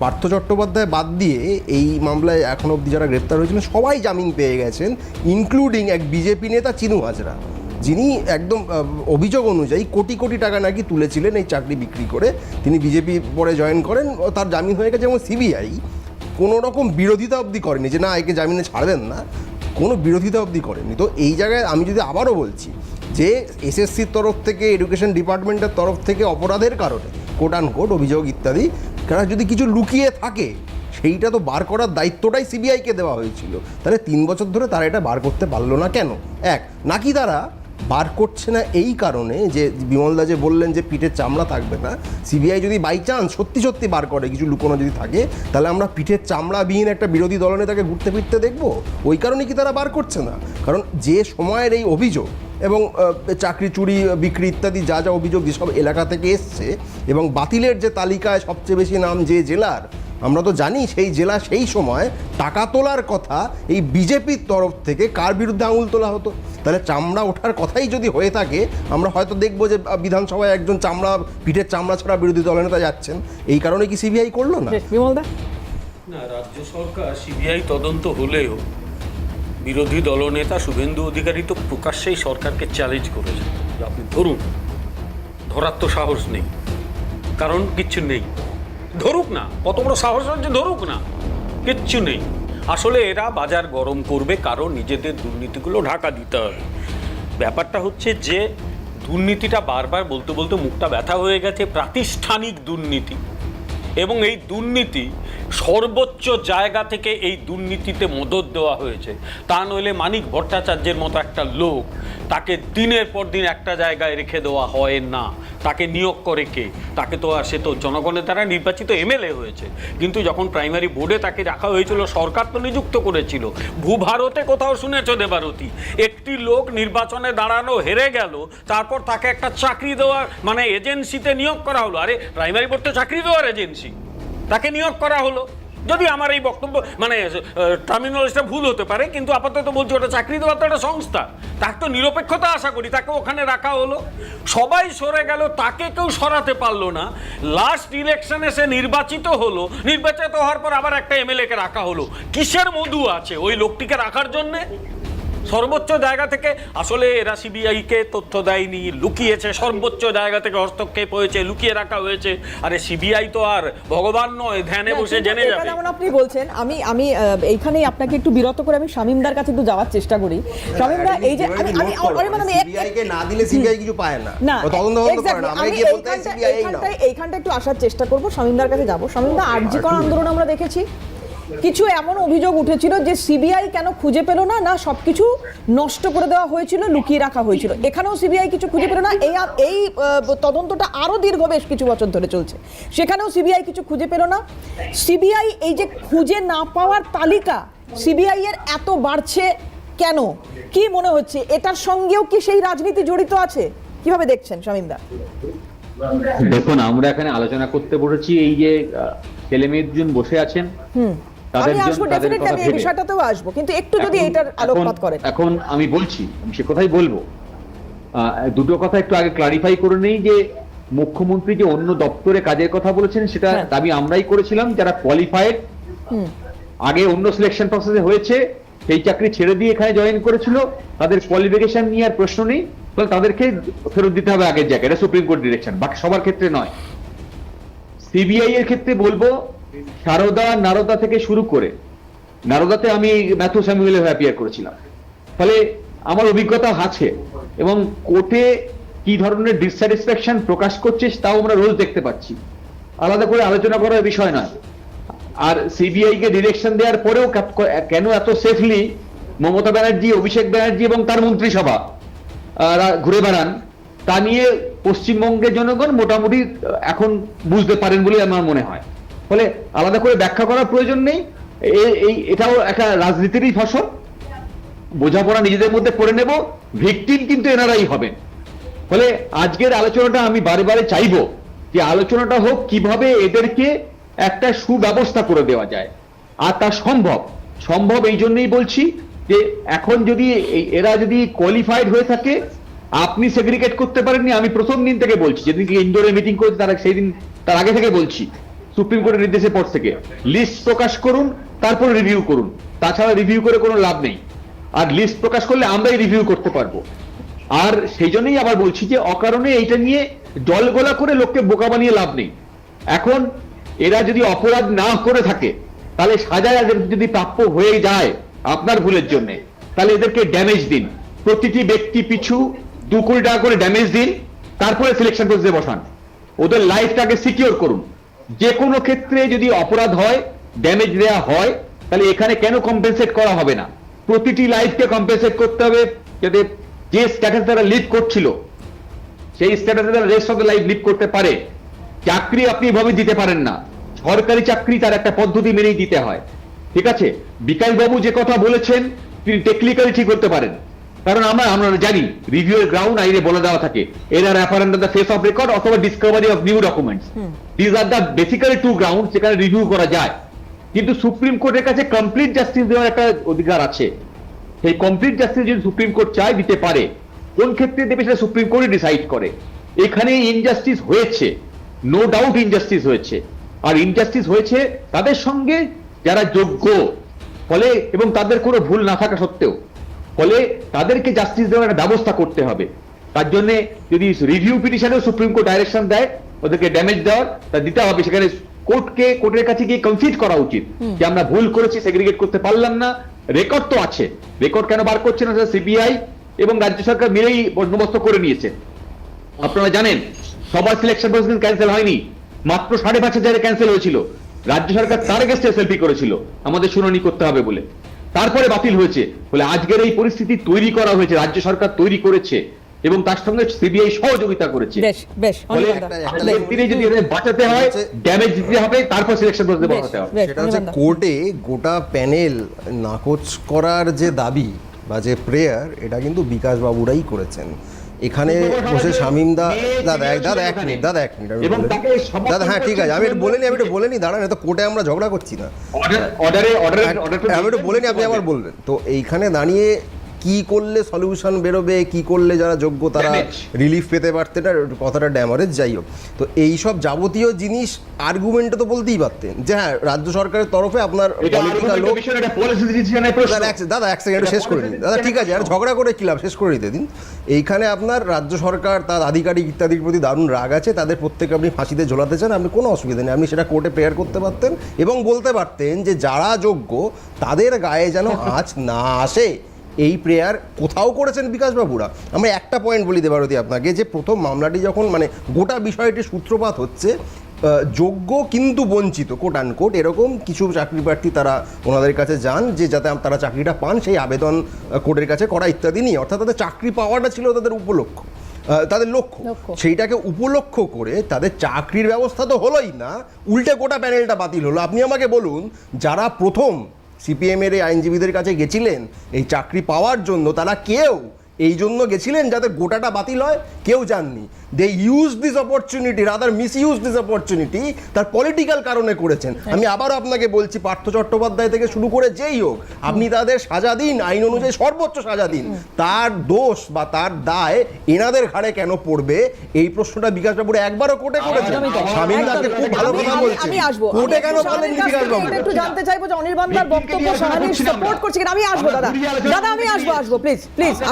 পার্থ চট্টোপাধ্যায় বাদ দিয়ে এই মামলায় এখন অবধি যারা গ্রেপ্তার হয়েছিলেন সবাই জামিন পেয়ে গেছেন, ইনক্লুডিং এক বিজেপি নেতা চিনু হাজরা, যিনি একদম অভিযোগ অনুযায়ী কোটি কোটি টাকা নাকি তুলেছিলেন এই চাকরি বিক্রি করে। তিনি বিজেপি পরে জয়েন করেন, তার জামিন হয়ে গেছে। এবং সিবিআই কোনো রকম বিরোধিতা অবধি করেনি যে না একে জামিনে ছাড়বেন না, কোনো বিরোধিতা অবধি করেনি। তো এই জায়গায় আমি যদি আবারও বলছি যে এসএসসির তরফ থেকে, এডুকেশন ডিপার্টমেন্টের তরফ থেকে অপরাধের কারণে কোটানকোট অভিযোগ ইত্যাদি তারা যদি কিছু লুকিয়ে থাকে, সেইটা তো বার করার দায়িত্বটাই সিবিআইকে দেওয়া হয়েছিল। তাহলে 3 বছর ধরে তারা এটা বার করতে পারলো না কেন? নাকি তারা বার করছে না এই কারণে যে বিমলদা যে বললেন যে পিঠের চামড়া থাকবে না, সিবিআই যদি বাই চান্স সত্যি বার করে কিছু লুকোনো যদি থাকে, তাহলে আমরা পিঠের চামড়াবিহীন একটা বিরোধী দলনেতাকে ঘুরতে ফিরতে দেখবো? ওই কারণে কি তারা বার করছে না? কারণ যে সময়ের এই অভিযোগ এবং চাকরি চুরি বিক্রি ইত্যাদি যা যা অভিযোগ যেসব এলাকা থেকে এসছে, এবং বাতিলের যে তালিকায় সবচেয়ে বেশি নাম যে জেলার, আমরা তো জানি সেই জেলা সেই সময় টাকা তোলার কথা এই বিজেপির তরফ থেকে কার বিরুদ্ধে আঙুল তোলা হতো। তাহলে চামড়া ওঠার কথাই যদি হয়ে থাকে, আমরা হয়তো দেখবো যে বিধানসভায় একজন পিঠের চামড়া ছাড়া বিরোধী দলনেতা যাচ্ছেন। এই কারণে কি সিবিআই করলো না?
না, রাজ্য সরকার সিবিআই তদন্ত হলেও বিরোধী দলনেতা শুভেন্দু অধিকারী তো প্রকাশ্যেই সরকারকে চ্যালেঞ্জ করেছে যে আপনি ধরুন। ধরার তো সাহস নেই, কারণ কিচ্ছু নেই। ধরুক না, কত বড় সাহস হচ্ছে, ধরুক না, কিচ্ছু নেই। আসলে এরা বাজার গরম করবে, কারণ নিজেদের দুর্নীতিগুলো ঢাকা দিতে হবে। ব্যাপারটা হচ্ছে যে দুর্নীতিটা বারবার বলতে বলতে মুখটা ব্যথা হয়ে গেছে, প্রাতিষ্ঠানিক দুর্নীতি। এবং এই দুর্নীতি সর্বোচ্চ জায়গা থেকে এই দুর্নীতিতে মদত দেওয়া হয়েছে। তা নইলে মানিক ভট্টাচার্যের মতো একটা লোক, তাকে দিনের পর দিন একটা জায়গায় রেখে দেওয়া হয় না। তাকে নিয়োগ করে কে? তাকে তো আর, সে তো জনগণের দ্বারা নির্বাচিত এমএলএ হয়েছে, কিন্তু যখন প্রাইমারি বোর্ডে তাকে রাখা হয়েছিল সরকার তো নিযুক্ত করেছিল। ভূভারতে কোথাও শুনেছো দেবারতী? একটি লোক নির্বাচনে দাঁড়ানো হেরে গেল, তারপর তাকে একটা চাকরি দেওয়া মানে এজেন্সিতে নিয়োগ করা হলো। আরে প্রাইমারি বোর্ড তো চাকরি দেওয়ার এজেন্সি, তাকে নিয়োগ করা হলো। যদি আমার এই বক্তব্য মানে টার্মিনোলজিটা ভুল হতে পারে, কিন্তু আপাতত বলছি ওটা চাকরি দেওয়ার তো একটা সংস্থা, তাকে তো নিরপেক্ষতা আশা করি, তাকে ওখানে রাখা হলো। সবাই সরে গেল, তাকে কেউ সরাতে পারলো না। লাস্ট ইলেকশনে সে নির্বাচিত হলো, নির্বাচিত হওয়ার পর আবার একটা এমএলএকে রাখা হলো। কিসের মধু আছে ওই লোকটিকে রাখার জন্যে? সর্বোচ্চ জায়গা থেকে আসলে এরা সিবিআইকে তথ্য দেয়নি, লুকিয়েছে। সর্বোচ্চ জায়গা থেকে হস্তক্ষেপ হয়েছে, লুকিয়ে রাখা হয়েছে। আরে সিবিআই তো আর ভগবান নয়, ধ্যানে বসে জেনে যাবে।
যেমন আপনি বলছেন, আমি এইখানেই আপনাকে একটু বিরত করে আমি শামীমদার কাছে একটু যাওয়ার চেষ্টা করি। শামীমদা, এই যে
সিবিআইকে না দিলে সিবিআই কিছু পায় না, তদন্ত করে না। আমরা গিয়ে বলতে সিবিআই এই নাও।
এইখানটা একটু আসার চেষ্টা করব, শামীমদার কাছে যাব। শামীমদা, আরজি কর আন্দোলন আমরা দেখেছি, কিছু এমন অভিযোগ উঠেছিল যে সিবিআই কেন খুঁজে পেল না, না সবকিছু নষ্ট করে দেওয়া হয়েছিল, লুকিয়ে রাখা হয়েছিল। এখানেও সিবিআই কিছু খুঁজে পেল না। এই তদন্তটা আরো দীর্ঘ বেশ কিছু বছর ধরে চলছে, সেখানেও সিবিআই কিছু খুঁজে পেল না। সিবিআই এই যে খুঁজে না পাওয়ার তালিকা সিবিআই এর এত বাড়ছে কেন? কি মনে হচ্ছে এটার সঙ্গেও কি সেই রাজনীতি জড়িত আছে? কিভাবে দেখছেন শামীমদা?
দেখুন, আমরা এখানে আলোচনা করতে বসেছি, এই যে ছেলে মেয়েজন বসে আছেন,
আমি আসবো, ডেফিনেটলি আমি এই বিষয়টাতেও আসবো, কিন্তু একটু যদি এটার আলোকপাত করেন।
এখন আমি বলছি, আমি সে কথাই বলবো। দুটো কথা একটু আগে ক্লারিফাই করে নেই, যে মুখ্যমন্ত্রী যে অন্য দপ্তরে কাজের কথা বলেছেন সেটা দাবি আমরাই করেছিলাম, যারা কোয়ালিফাইড আগে অন্য সিলেকশন প্রসেসে হয়েছে, সেই চাকরি ছেড়ে দিয়ে এখানে জয়েন করেছিল, তাদের কোয়ালিফিকেশন নিয়ে আর প্রশ্ন নেই, তাদেরকে ফেরত দিতে হবে আগের জায়গায়। এটা সুপ্রিম কোর্ট ডিরেকশন, বাকি সবার ক্ষেত্রে নয়। সিবিআই এর ক্ষেত্রে বলবো, সারদা নারদা থেকে শুরু করে, নারদাতে আমি ম্যাথু স্যামুয়েলের হয়ে অ্যাপিয়ার করেছিলাম, ফলে আমার অভিজ্ঞতা আছে, এবং কোর্টে কি ধরনের ডিসস্যাটিসফ্যাকশন প্রকাশ করছে তাও আমরা রোজ দেখতে পাচ্ছি, আলাদা করে আলোচনা করার বিষয় নয়। আর সিবিআই কে ডিরেকশন দেওয়ার পরেও কেন এত সেফলি মমতা ব্যানার্জি, অভিষেক ব্যানার্জি এবং তার মন্ত্রিসভা ঘুরে বেড়ান, তা নিয়ে পশ্চিমবঙ্গের জনগণ মোটামুটি এখন বুঝতে পারেন বলে আমার মনে হয়। ফলে আলাদা করে ব্যাখ্যা করার প্রয়োজন নেই, এটাও একটা রাজনীতিরই ফসল, বোঝাপড়া নিজেদের মধ্যে করে নেব, ভিকটিম কিন্তু এনারাই হবেন। ফলে আজকের আলোচনাটা আমি বারে বারে চাইবো যে আলোচনাটা হোক কিভাবে এদেরকে একটা সুব্যবস্থা করে দেওয়া যায়, আর তা সম্ভব এই জন্যই বলছি যে এখন যদি এরা যদি কোয়ালিফাইড হয়ে থাকে, আপনি সেগ্রিগেট করতে পারেননি, আমি প্রথম দিন থেকে বলছি, যেদিনকে ইন্ডোরে মিটিং করেছি তার আগে থেকে বলছি, সুপ্রিম কোর্টের নির্দেশের পর থেকে লিস্ট প্রকাশ করুন, তারপর রিভিউ করুন, তাছাড়া রিভিউ করে কোনো লাভ নেই। আর লিস্ট প্রকাশ করলে আমরাই রিভিউ করতে পারবো। আর সেই জন্যই আবার বলছি যে অকারণে এইটা নিয়ে জলগোলা করে লোককে বোকা বানিয়ে লাভ নেই। এখন এরা যদি অপরাধ না করে থাকে, তাহলে সাজা যদি প্রাপ্য হয়ে যায় আপনার ভুলের জন্য, তাহলে এদেরকে ড্যামেজ দিন, প্রতিটি ব্যক্তি পিছু 2 কোটি টাকা করে ড্যামেজ দিন, তারপরে সিলেকশন প্রসেসে বসান, ওদের লাইফটাকে সিকিউর করুন। যে কোনো ক্ষেত্রে যদি অপরাধ হয়, ড্যামেজ দেওয়া হয়, তাহলে এখানে কেন কম্পেনসেট করা হবে না? প্রতিটি লাইফকে কম্পেনসেট করতে হবে, যাতে যে স্ট্যাটাস তারা লিড করছিল সেই স্ট্যাটাসে তারা rest of the life lead করতে পারে। চাকরি আপনি এভাবে দিতে পারেন না, সরকারি চাকরি তার একটা পদ্ধতি মেনেই দিতে হয়, ঠিক আছে? বিকাশ বাবু যে কথা বলেছেন তিনি টেকনিক্যালি ঠিক করতে পারেন, কারণ আমরা জানি রিভিউ এর গ্রাউন্ড আইনে বলে দেওয়া থাকে, error apparent the face of record অথবা discovery of new documents, this are the basically 2 ground যেখানে রিভিউ করা যায়। কিন্তু সুপ্রিম কোর্টের কাছে কমপ্লিট জাস্টিস দেওয়ার একটা অধিকার আছে, সেই কমপ্লিট জাস্টিস যদি সুপ্রিম কোর্ট চায় দিতে পারে, কোন ক্ষেত্রে দেবে সেটা সুপ্রিম কোর্টই ডিসাইড করে। এখানে ইনজাস্টিস হয়েছে, নো ডাউট ইনজাস্টিস হয়েছে, আর ইনজাস্টিস হয়েছে তাদের সঙ্গে যারা যোগ্য, ফলে এবং তাদের কোনো ভুল না থাকা সত্ত্বেও, ফলে তাদেরকে জাস্টিস দেওয়ার একটা ব্যবস্থা করতে হবে। তার জন্য যদি রিভিউ পিটিশনেও সুপ্রিম কোর্ট ডাইরেকশন দেয় ওদেরকে ড্যামেজ দেওয়ার, তা দিতে হবে। সেখানে কোর্টের কাছে গিয়ে কনফিড করা উচিত যে আমরা ভুল করেছি, সেগ্রিগেট করতে পারলাম না, রেকর্ড তো আছে, রেকর্ড কেন বার করছে না? সিবিআই এবং রাজ্য সরকার মিলেই বন্দোবস্ত করে নিয়েছে। আপনারা জানেন সবার সিলেকশন প্রসেস ক্যান্সেল হয়নি, মাত্র 5,500 ক্যান্সেল হয়েছিল, রাজ্য সরকার তার এগেইনস্টে এসএলপি করেছিল আমাদের শুনানি করতে হবে বলে, তারপরে বাতিল হয়েছে বলে আজকের এই পরিস্থিতি তৈরি করা হয়েছে, রাজ্য সরকার তৈরি করেছে এবং তার সঙ্গে সিবিআই সহযোগিতা করেছে।
বেশ বেশ
বলে
অনির্বাণ দা,
আজকের দিনে যদি এদের বাঁচাতে হয়, ড্যামেজ দিতে হবে, তারপর সিলেকশন প্রসেসে বাঁচাতে হবে।
বেশ,
সেটা হচ্ছে
অনির্বাণ দা।
কোর্টে গোটা প্যানেল নাকচ করার যে দাবি বা যে প্রেয়ার, এটা কিন্তু বিকাশ বাবুরাই করেছেন। এখানে বসে শামীম দা, দাদা এক মিনিট আমি
এবং
বলে
তাকে
নিই।
সমর্থন
দাদা হ্যাঁ ঠিক আছে, আমি একটু বলে নি দাঁড়ান, তো কোর্টে আমরা ঝগড়া করছি না, আমি একটু বলে নি, আপনি আবার বলবেন। তো এইখানে দাঁড়িয়ে কি করলে সলিউশন বেরোবে, কি করলে যারা যোগ্য তারা রিলিফ পেতে পারতেন, আর কথাটা ড্যামারেজ, যাই হোক। তো এই সব যাবতীয় জিনিস আর্গুমেন্টে তো বলতেই পারতেন যে হ্যাঁ রাজ্য সরকারের তরফে আপনার পলিটিক্যাল লোক। দাদা এক সেকেন্ড শেষ করে দিন দাদা, ঠিক আছে, আর ঝগড়া করে কি লাভ, শেষ করে দিতে দিন। এইখানে আপনার রাজ্য সরকার, তার আধিকারিক ইত্যাদির প্রতি দারুণ রাগ আছে, তাদের প্রত্যেকে আপনি ফাঁসিতে ঝোলাতে চান, আপনি কোনো অসুবিধা নেই, আপনি সেটা কোর্টে প্রেয়ার করতে পারতেন এবং বলতে পারতেন যে যারা যোগ্য তাদের গায়ে যেন আঁচ না আসে। এই প্রেয়ার কোথাও করেছেন বিকাশবাবুরা। আমরা একটা পয়েন্ট বলি দেবারতী আপনাকে, যে প্রথম মামলাটি যখন মানে গোটা বিষয়টির সূত্রপাত হচ্ছে, যোগ্য কিন্তু বঞ্চিত কোট আনকোট এরকম কিছু চাকরি প্রার্থী তারা ওনাদের কাছে যান যে যাতে তারা চাকরিটা পান, সেই আবেদন কোর্টের কাছে করা ইত্যাদি নিয়ে, অর্থাৎ তাদের চাকরি পাওয়াটা ছিল তাদের উপলক্ষ, তাদের লক্ষ্য। সেইটাকে উপলক্ষ করে তাদের চাকরির ব্যবস্থা তো হলোই না, উল্টে গোটা প্যানেলটা বাতিল হলো। আপনি আমাকে বলুন, যারা প্রথম সিপিএমের এই আইনজীবীদের কাছে গেছিলেন এই চাকরি পাওয়ার জন্য, তারা কেউ এই জন্য গেছিলেন যাতে গোটাটা বাতিল হয়? কেউ যাননি। They use this opportunity, rather misuse this opportunity, তার পলিটিক্যাল কারণে করেছেন। আমি আবারও আপনাকে বলছি, পার্থ চট্টোপাধ্যায় থেকে শুরু করে যেই হোক, আপনি তাদের সাজা দিন, আইন অনুযায়ী সর্বোচ্চ সাজা দিন, তার দোষ বা তার দায় এনাদের ঘাড়ে কেন পড়বে, এই প্রশ্নটা বিকাশবাবুর একবারও কোর্টে করেছেন। শামীম দাকে খুব ভালো কথা বলছেন, কোর্টে কেন বলেন বিকাশবাবু?
একটু জানতে চাইবো যে অনির্বাণ দার বক্তব্য শাহানির সাপোর্ট করছে কিনা। আমি আসবো দাদা, আমি আসবো প্লিজ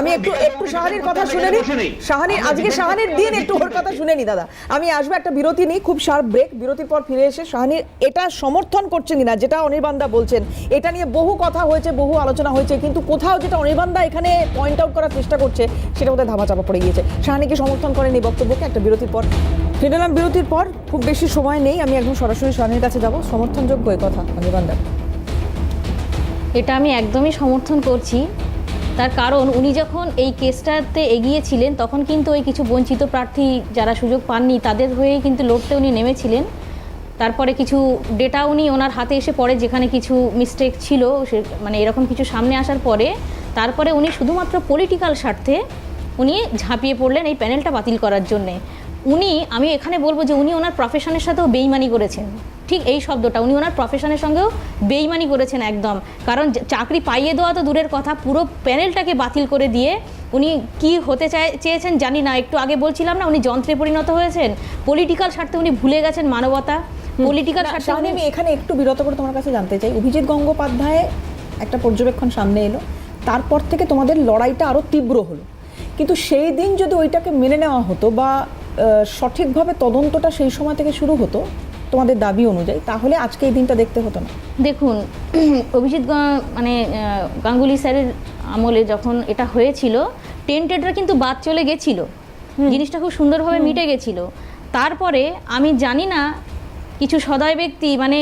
আমি একটু শাহানির কথা শুনে নি। শাহানির আজকে শাহানির দিন, একটু ওর কথা শুনে নি দাদা। আমি আসবো, একটা বিরতি নিই, খুব শার্প ব্রেক, বিরতির পর ফিরে এসে শাহানির এটা সমর্থন করছেন কিনা যেটা অনির্বাণ দা বলছেন। এটা নিয়ে বহু কথা হয়েছে, বহু আলোচনা হয়েছে, কিন্তু কোথাও যেটা অনির্বাণ দা এখানে পয়েন্ট আউট করার চেষ্টা করছে সেটা বোধহয় ধামাচাপা পড়ে গিয়েছে। শাহানিকে সমর্থন করেন এই বক্তব্যকে। একটা বিরতির পর ফিরে এলাম। বিরতির পর খুব বেশি সময় নেই, আমি একদম সরাসরি শাহানির কাছে যাবো। সমর্থনযোগ্য এই কথা অনির্বাণ দা?
এটা আমি একদমই সমর্থন করছি। তার কারণ উনি যখন এই কেসটাতে এগিয়েছিলেন তখন কিন্তু ওই কিছু বঞ্চিত প্রার্থী যারা সুযোগ পাননি তাদের হয়েই কিন্তু লড়তে উনি নেমেছিলেন। তারপরে কিছু ডেটা উনি ওনার হাতে এসে পড়ে যেখানে কিছু মিস্টেক ছিল, মানে এরকম কিছু সামনে আসার পরে তারপরে উনি শুধুমাত্র পলিটিক্যাল স্বার্থে উনি ঝাঁপিয়ে পড়লেন এই প্যানেলটা বাতিল করার জন্যে। আমি এখানে বলবো যে উনি ওনার প্রফেশনের সাথেও বেইমানি করেছেন, ঠিক এই শব্দটা, উনি ওনার প্রফেশনের সঙ্গেও বেইমানি করেছেন একদম। কারণ চাকরি পাইয়ে দেওয়া তো দূরের কথা, পুরো প্যানেলটাকে বাতিল করে দিয়ে উনি কি হতে চেয়েছেন জানি না। একটু আগে বলছিলাম না, উনি যন্ত্রে পরিণত হয়েছেন, পলিটিক্যাল স্বার্থে উনি ভুলে গেছেন মানবতা, পলিটিক্যাল স্বার্থে।
আমি এখানে একটু বিরত করে তোমার কাছে জানতে চাই, অভিজিৎ গঙ্গোপাধ্যায় একটা পর্যবেক্ষণ সামনে এলো, তারপর থেকে তোমাদের লড়াইটা আরও তীব্র হলো, কিন্তু সেই দিন যদি ওইটাকে মেনে নেওয়া হতো বা সঠিকভাবে তদন্তটা সেই সময় থেকে শুরু হতো তোমাদের দাবি অনুযায়ী, তাহলে আজকে এই দিনটা দেখতে হতো না।
দেখুন, অভিজিৎ গাঙ্গুলি স্যারের আমলে যখন এটা হয়েছিল, টেন্টেডরা কিন্তু বাদ চলে গেছিল, জিনিসটা খুব সুন্দরভাবে মিটে গেছিল। তারপরে আমি জানি না, কিছু সদয় ব্যক্তি মানে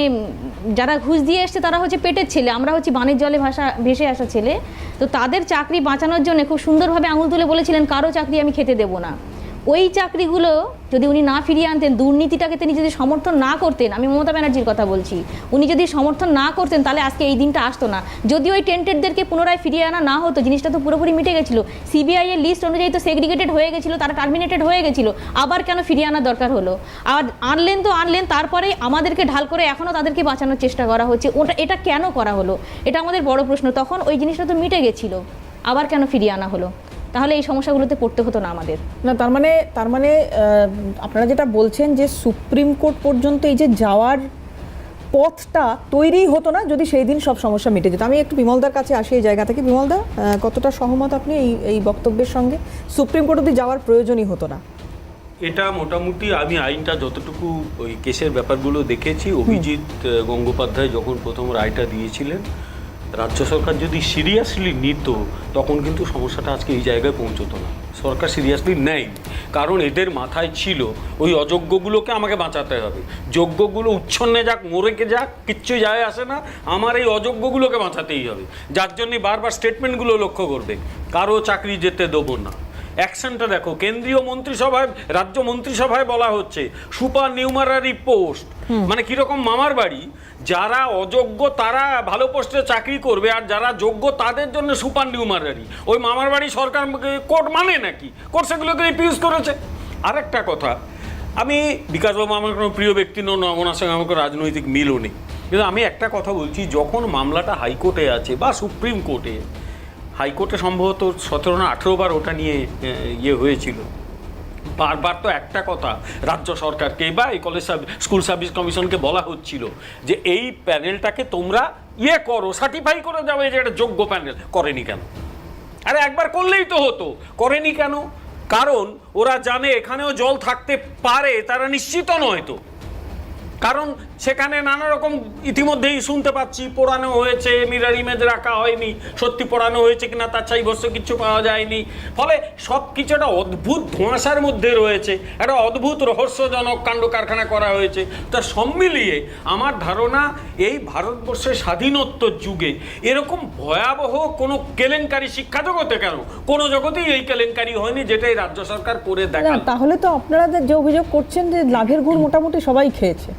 যারা ঘুষ দিয়ে এসছে তারা হচ্ছে পেটের ছেলে, আমরা হচ্ছে বানের জলে ভেসে আসা ছেলে, তো তাদের চাকরি বাঁচানোর জন্য খুব সুন্দরভাবে আঙুল তুলে বলেছিলেন কারো চাকরি আমি খেতে দেবো না। ওই চাকরিগুলো যদি উনি না ফিরিয়ে আনতেন, দুর্নীতিটাকে তিনি যদি সমর্থন না করতেন, আমি মমতা ব্যানার্জির কথা বলছি, উনি যদি সমর্থন না করতেন তাহলে আজকে এই দিনটা আসতো না। যদি ওই টেন্টেডদেরকে পুনরায় ফিরিয়ে আনা না হতো, জিনিসটা তো পুরোপুরি মিটে গেছিলো। সিবিআই এর লিস্ট অনুযায়ী তো সেগ্রিগেটেড হয়ে গেছিলো, তারা টার্মিনেটেড হয়ে গেছিলো, আবার কেন ফিরিয়ে আনার দরকার হলো? আর আনলেন, তারপরে আমাদেরকে ঢাল করে এখনও তাদেরকে বাঁচানোর চেষ্টা করা হচ্ছে। এটা কেন করা হলো? এটা আমাদের বড় প্রশ্ন। তখন ওই জিনিসটা তো মিটে গেছিলো, আবার কেন ফিরিয়ে আনা হলো? তাহলে এই সমস্যাগুলোতে পড়তে হতো না আমাদের।
না, তার মানে আপনারা যেটা বলছেন যে সুপ্রিম কোর্ট পর্যন্ত এই যে যাওয়ার পথটা তৈরি হতো না যদি সেই দিন সব সমস্যা মিটে যেত। আমি একটু বিমলদার কাছে আসি এই জায়গা থেকে। বিমলদা, কতটা সহমত আপনি এই বক্তব্যের সঙ্গে? সুপ্রিম কোর্ট অবধি যাওয়ার প্রয়োজনই হতো না।
এটা মোটামুটি আমি আইনটা যতটুকু ওই কেসের ব্যাপারগুলো দেখেছি, অভিজিৎ গঙ্গোপাধ্যায় যখন প্রথম রায়টা দিয়েছিলেন রাজ্য সরকার যদি সিরিয়াসলি নিত তখন কিন্তু সমস্যাটা আজকে এই জায়গায় পৌঁছতো না। সরকার সিরিয়াসলি নেয়, কারণ এদের মাথায় ছিল ওই অযোগ্যগুলোকে আমাকে বাঁচাতে হবে, যোগ্যগুলো উচ্ছন্নে যাক মরেকে যাক কিচ্ছু যায় আসে না, আমার এই অযোগ্যগুলোকে বাঁচাতেই হবে। যার জন্যে বারবার স্টেটমেন্টগুলো লক্ষ্য করবে, কারো চাকরি যেতে দেবো না। অ্যাকশনটা দেখো, কেন্দ্রীয় মন্ত্রিসভায় রাজ্য মন্ত্রিসভায় বলা হচ্ছে সুপার নিউমারারি পোস্ট, মানে কিরকম মামার বাড়ি, যারা অযোগ্য তারা ভালো পোস্টে চাকরি করবে আর যারা যোগ্য তাদের জন্য সুপার নিউমারারি। ওই মামার বাড়ি সরকার কোর্ট মানে নাকি? কোর্ট সেগুলোকে রিফিউজ করেছে। আর একটা কথা, আমি বিকাশবাবু আমার কোনো প্রিয় ব্যক্তি নন, ওনার সঙ্গে আমার কোনো রাজনৈতিক মিলও নেই, কিন্তু আমি একটা কথা বলছি, যখন মামলাটা হাইকোর্টে আছে বা সুপ্রিম কোর্টে, হাইকোর্টে সম্ভবত 17 না 18 বার ওটা নিয়ে হয়েছিল, বারবার তো একটা কথা রাজ্য সরকারকে বা এই কলেজ স্কুল সার্ভিস কমিশনকে বলা হচ্ছিল যে এই প্যানেলটাকে তোমরা করো, সার্টিফাই করে যাবে যে এটা যোগ্য প্যানেল। করেনি কেন? আরে একবার করলেই তো হতো, করেনি কেন? কারণ ওরা জানে এখানেও জল থাকতে পারে, তারা নিশ্চিত নয় তো, কারণ সেখানে নানা রকম ইতিমধ্যেই শুনতে পাচ্ছি পোড়ানো হয়েছে, মিরর ইমেজ রাখা হয়নি, সত্যি পোড়ানো হয়েছে কিনা তার ছাইভস্য কিছু পাওয়া যায়নি, ফলে সব কিছু একটা অদ্ভুত ধোঁয়াশার মধ্যে রয়েছে, একটা অদ্ভুত রহস্যজনক কাণ্ড কারখানা করা হয়েছে। তা সব মিলিয়ে আমার ধারণা এই ভারতবর্ষের স্বাধীনোত্তর যুগে এরকম ভয়াবহ কোনো কেলেঙ্কারি শিক্ষা জগতে কেন কোনো জগতেই এই কেলেঙ্কারি হয়নি যেটা এই রাজ্য সরকার করে দেখাল।
তাহলে তো আপনারা যে অভিযোগ করছেন যে লাভের গুড় মোটামুটি সবাই খেয়েছে,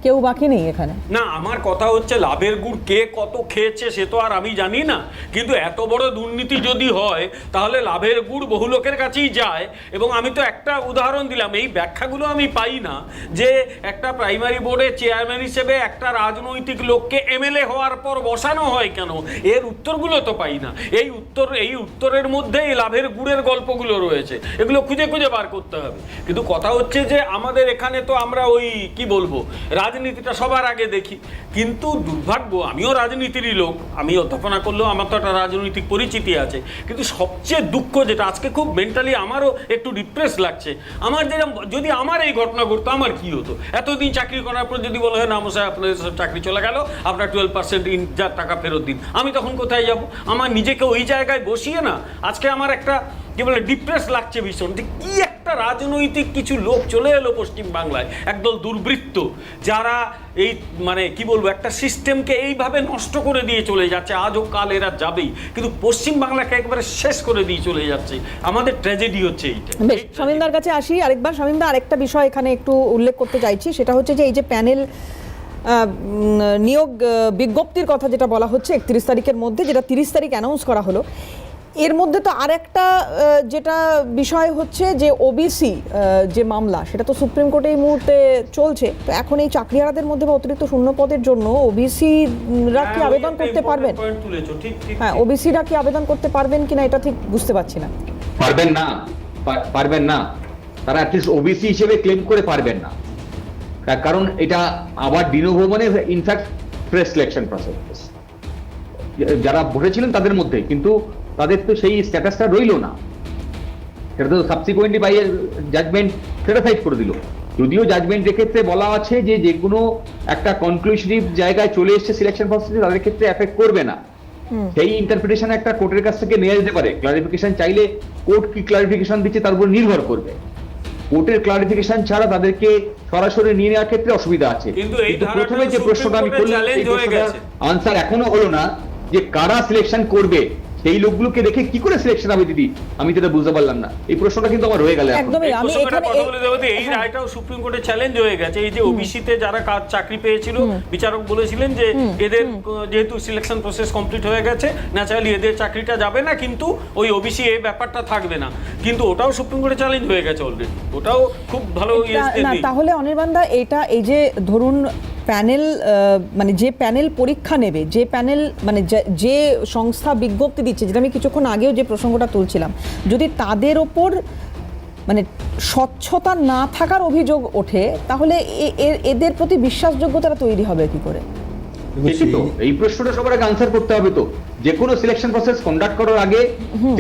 কেউ বাকি নেই এখানে।
না, আমার কথা হচ্ছে লাভের গুড় কে কত খেয়েছে সে তো আর আমি জানি না, কিন্তু এত বড় দুর্নীতি যদি হয় তাহলে লাভের গুড় বহু লোকের কাছেই যায়। এবং আমি তো একটা উদাহরণ দিলাম, এই ব্যাখ্যাগুলো আমি পাই না যে একটা প্রাইমারি বোর্ডের চেয়ারম্যান হিসেবে একটা রাজনৈতিক লোককে এমএলএ হওয়ার পর বসানো হয় কেন, এর উত্তরগুলো তো পাই না। এই উত্তরের মধ্যে এই লাভের গুড়ের গল্পগুলো রয়েছে, এগুলো খুঁজে খুঁজে বার করতে হবে। কিন্তু কথা হচ্ছে যে আমাদের এখানে তো আমরা ওই কি বলবো রাজনীতিটা সবার আগে দেখি, কিন্তু দুর্ভাগ্য, আমিও রাজনীতিরই লোক, আমি অধ্যাপনা করলেও আমার তো একটা রাজনৈতিক পরিচিতি আছে, কিন্তু সবচেয়ে দুঃখ যেটা আজকে খুব মেন্টালি আমারও একটু ডিপ্রেস লাগছে, আমার যেরকম যদি আমার এই ঘটনা ঘটতো আমার কি হতো? এতদিন চাকরি করার পর যদি বলা হয় না মশাই আপনাদের সব চাকরি চলে গেল, আপনার 12% যা টাকা ফেরত দিন, আমি তখন কোথায় যাব? আমার নিজেকে ওই জায়গায় বসিয়ে না আজকে আমার একটা কি বলে ডিপ্রেস লাগছে ভীষণ, যে কি একটা রাজনৈতিক কিছু লোক চলে এলো পশ্চিম বাংলায়, একদল দুর্বৃত্ত যারা এই মানে কি বলবো একটা সিস্টেমকে এইভাবে নষ্ট করে দিয়ে চলে যাচ্ছে, আজও কাল এরা যাবেই, কিন্তু পশ্চিম বাংলাকে একবারে শেষ করে দিয়ে চলে যাচ্ছে। আমাদের ট্র্যাজেডি হচ্ছে এইটা।
বেশ, শামীমদার কাছে আসি আরেকবার। শামীমদা, আরেকটা বিষয় এখানে একটু উল্লেখ করতে চাইছি, সেটা হচ্ছে যে এই যে প্যানেল নিয়োগ বিজ্ঞপ্তির কথা যেটা বলা হচ্ছে 31 তারিখের মধ্যে, যেটা 30 তারিখ অ্যানাউন্স করা হলো, এর মধ্যে তো আরেকটা যেটা বিষয় হচ্ছে যে ওবিসি যে মামলা, সেটা তো সুপ্রিম কোর্টে এই মুহূর্তে চলছে। তো এখন এই চাকরিহারাদের মধ্যে বা অতিরিক্ত শূন্য পদের জন্য ওবিসিরা কি আবেদন করতে পারবেন? হ্যাঁ, ওবিসিরা কি আবেদন করতে পারবেন কিনা এটা ঠিক বুঝতে পারছি না।
পারবেন না, তারা অ্যাটলিস্ট ওবিসি হিসেবে ক্লেম করে পারবেন না, তার কারণ এটা আবার ডিনোভো মানে ইনফ্যাক্ট ফ্রেশ সিলেকশন প্রসেস। যারা ভোটেছিলেন তাদের মধ্যে, কিন্তু তাদের তো সেই স্ট্যাটাসটা রইল না, সেটা তো সাবসিকুয়েন্টলি বাই জাজমেন্ট সেটাফাইড করে দিল। যদিও জাজমেন্টের ক্ষেত্রে বলা আছে যে যেগুলো একটা কনক্লুসিভ জায়গায় চলে এসছে সিলেকশন প্রসেসে তাদের ক্ষেত্রে এফেক্ট করবে না, সেই ইন্টারপ্রিটেশন একটা কোর্টের কাছ থেকে নিয়ে যেতে পারে। ক্লারিফিকেশন চাইলে কোর্ট কি ক্লারিফিকেশন দিচ্ছে তার উপর নির্ভর করবে। কোর্টের ক্লারিফিকেশন ছাড়া তাদেরকে সরাসরি নিয়ে নেওয়ার ক্ষেত্রে অসুবিধা আছে। কিন্তু প্রথমে যে প্রশ্নটা আমি করলাম সেই প্রশ্নটার আনসার এখনো হলো না যে কারা সিলেকশন করবে, সেই লোকগুলোকে দেখে কি করে সিলেকশন হবে দিদি, আমি যেটা বুঝতে পারলাম না। এই প্রশ্নটা কিন্তু আমার রয়ে গেল।
একদমই, আমি এখানে
এই রায়টাও সুপ্রিম কোর্টে চ্যালেঞ্জ হয়ে গেছে। এই যে ওবিসিতে যারা চাকরি পেয়েছিল, বিচারক বলেছিলেন যে এদের যেহেতু সিলেকশন প্রসেস কমপ্লিট হয়ে গেছে, ন্যাচারালি এদের চাকরিটা যাবে না, কিন্তু ওই ওবিসি এই ব্যাপারটা থাকবে না, কিন্তু ওটাও সুপ্রিম কোর্টে চ্যালেঞ্জ হয়ে গেছে অলরেডি, ওটাও খুব ভালো।
তাহলে অনির্বাণদা, এটা এই যে ধরুন প্যানেল মানে যে প্যানেল পরীক্ষা নেবে, যে প্যানেল মানে যে সংস্থা বিজ্ঞপ্তি দিচ্ছে, যেটা আমি কিছুক্ষণ আগেও যে প্রসঙ্গটা তুলছিলাম, যদি তাদের ওপর মানে স্বচ্ছতা না থাকার অভিযোগ ওঠে, তাহলে এদের প্রতি বিশ্বাসযোগ্যতা তৈরি হবে কি করে?
এই প্রশ্নটা সবার আগে আনসার করতে হবে। তো যে কোনো সিলেকশন প্রসেস কন্ডাক্ট করার আগে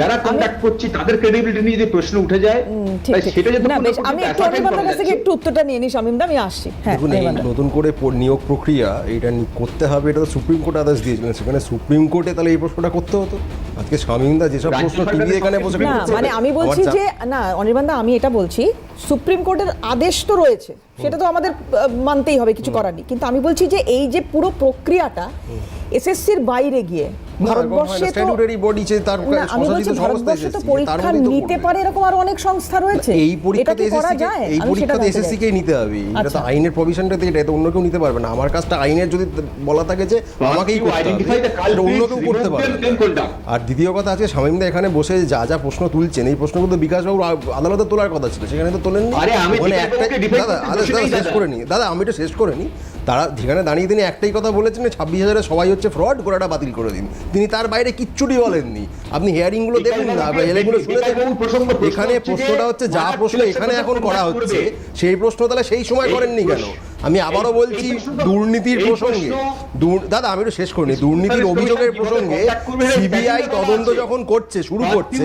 যারা কন্ডাক্ট করছে তাদের ক্রেডিবিলিটি নিয়ে যদি প্রশ্ন উঠে যায়,
ঠিক
তাই
ঠিক।
সেটা যদি
না বেশ, আমি একটু অনির্বাণের কাছ থেকে একটু উত্তরটা নিয়ে নিই শামীম দা, আমি আসছি। হ্যাঁ
দেখুন, এই
অনির্বাণ দা।
নতুন করে নিয়োগ প্রক্রিয়া এটা করতে হবে, এটা তো সুপ্রিম কোর্ট আদেশ দিয়েছিলেন, সেখানে সুপ্রিম কোর্টে তাহলে এই প্রশ্নটা করতে হতো। আজকে শামীমদা যেসব
রাজ্য
প্রশ্ন
সরকারের
টিভি এখানে বসে
না
করছে,
মানে আমি বলছি যে না অনির্বাণ দা, আমি এটা বলছি সুপ্রিম কোর্টের আদেশ তো রয়েছে, সেটা তো আমাদের মানতেই হবে, কিছু করার নেই, কিন্তু আমি বলছি যে এই যে পুরো প্রক্রিয়াটা এসএসসির বাইরে গিয়ে ভারতবর্ষে তো
স্ট্যাটুটরি বডি যে তার
না, আমি বলছি
সংস্থা
ভারতবর্ষে তো
এসএসসি, তার
পরীক্ষা
মধ্যেই তো
নিতে
পড়বে।
পারে এরকম আরো অনেক সংস্থা রয়েছে।
এই পরীক্ষাতে
এটা কি করা
এসএসসি
যায়?
এই
আমি সেটা
পরীক্ষাতে
জানতে
এসএসসি
চাই।
কেই নিতে হবে, এটা তো
আচ্ছা।
আইনের প্রভিশনটাতে এটা অন্য কেউ নিতে পারবে না। আমার কাজটা আইনের যদি বলা থাকে যে আমাকেই করতে হবে, এটা অন্য কেউ করতে পারবে না। আর দ্বিতীয় কথা আছে, শামীমদা এখানে বসে যা যা প্রশ্ন তুলছেন, এই প্রশ্নগুলো তো বিকাশবাবু আদালতে তোলার কথা ছিল, সেখানে তো তোলেননি।
আরে আমি
ওখানে
বিকাশবাবুকে
একটাই
defend
দাদা,
করতে বসে নেই
শেষ
দাদা।
করে নি দাদা, আমি এটা শেষ করে নি। তারা যেখানে দাঁড়িয়ে তিনি একটাই কথা বলেছেন, 26,000-এ সবাই হচ্ছে ফ্রড, গোড়াটা বাতিল করে দিন। তিনি তার বাইরে কিচ্ছুটি বলেননি। আপনি হিয়ারিং গুলো দেখুন না, হেয়ারিংগুলো শুনে দেখুন। এখানে প্রশ্নটা হচ্ছে যা প্রশ্ন এখানে এখন করা হচ্ছে, সেই প্রশ্ন তাহলে সেই সময় করেননি কেন? আমি আবারও বলছি, দুর্নীতির প্রসঙ্গে দাদা আমি একটু শেষ করিনি, দুর্নীতির অভিযোগের প্রসঙ্গে সিবিআই তদন্ত যখন শুরু করছে,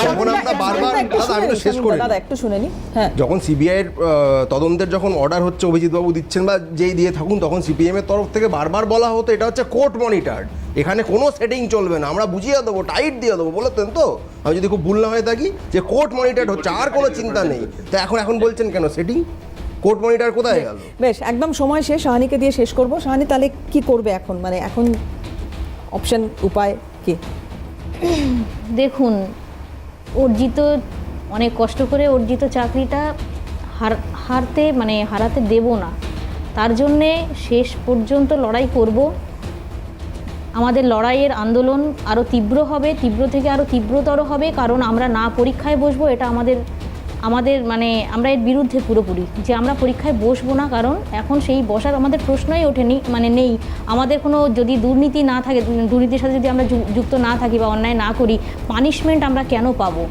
তখন আমরা বারবার দাদা আমি একটু শেষ করি,
দাদা একটু শুনে নি। হ্যাঁ,
যখন সিবিআই এর তদন্তের যখন অর্ডার হচ্ছে, অভিজিৎ বাবু দিচ্ছেন বা যেই দিয়ে থাকুন, তখন সিপিএম এর তরফ থেকে বারবার বলা হতো এটা হচ্ছে কোর্ট মনিটরড, এখানে কোনো সেটিং চলবে না, আমরা বুঝিয়ে দেবো, টাইট দিয়ে দেবো, বলতেন তো? আমি যদি খুব ভুল না হয়ে থাকি, যে কোর্ট মনিটরড হচ্ছে, আর কোনো চিন্তা নেই। তো এখন বলছেন কেন সেটিং? কোর্ট মনিটর কোথায় গেল?
বেশ, একদম সময় শেষ, শাহানিকে দিয়ে শেষ করব। শাহানি, তাহলে কি করবে এখন, মানে এখন অপশন উপায় কি?
দেখুন, অর্জিত অনেক কষ্ট করে অর্জিত চাকরিটা হারাতে দেব না, তার জন্যে শেষ পর্যন্ত লড়াই করব। আমাদের লড়াইয়ের আন্দোলন আরও তীব্র হবে, তীব্র থেকে আরও তীব্রতর হবে, কারণ আমরা না পরীক্ষায় বসবো, এটা আমাদের আমরা এর বিরুদ্ধে পুরোপুরি, যে আমরা পরীক্ষায় বসবো না, কারণ এখন সেই বসার আমাদের প্রশ্নই ওঠেনি, নেই। আমাদের কোনো যদি দুর্নীতি না থাকে, দুর্নীতির সাথে যদি আমরা যুক্ত না থাকি বা অন্যায় না করি, পানিশমেন্ট আমরা কেন পাবো?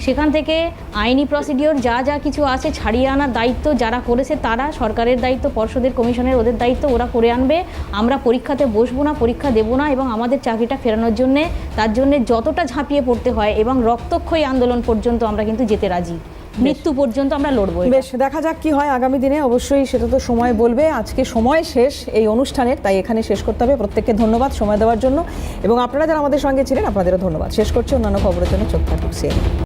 সেখান থেকে আইনি প্রসিডিওর যা কিছু আছে ছাড়িয়ে আনার দায়িত্ব যারা করেছে তারা, সরকারের দায়িত্ব, পর্ষদের কমিশনের ওদের দায়িত্ব, ওরা করে আনবে। আমরা পরীক্ষাতে বসবো না, পরীক্ষা দেবো না, এবং আমাদের চাকরিটা ফেরানোর জন্যে, তার জন্যে যতটা ঝাঁপিয়ে পড়তে হয় এবং রক্তক্ষয়ী আন্দোলন পর্যন্ত আমরা কিন্তু যেতে রাজি, মৃত্যু পর্যন্ত আমরা লড়বো।
বেশ, দেখা যাক কি হয় আগামী দিনে, অবশ্যই সেটা তো সময় বলবে। আজকে সময় শেষ এই অনুষ্ঠানের, তাই এখানে শেষ করতে হবে। প্রত্যেককে ধন্যবাদ সময় দেওয়ার জন্য, এবং আপনারা যারা আমাদের সঙ্গে ছিলেন আপনাদেরও ধন্যবাদ। শেষ করছি, অন্যান্য খবরের জন্য চোখ থাকুক।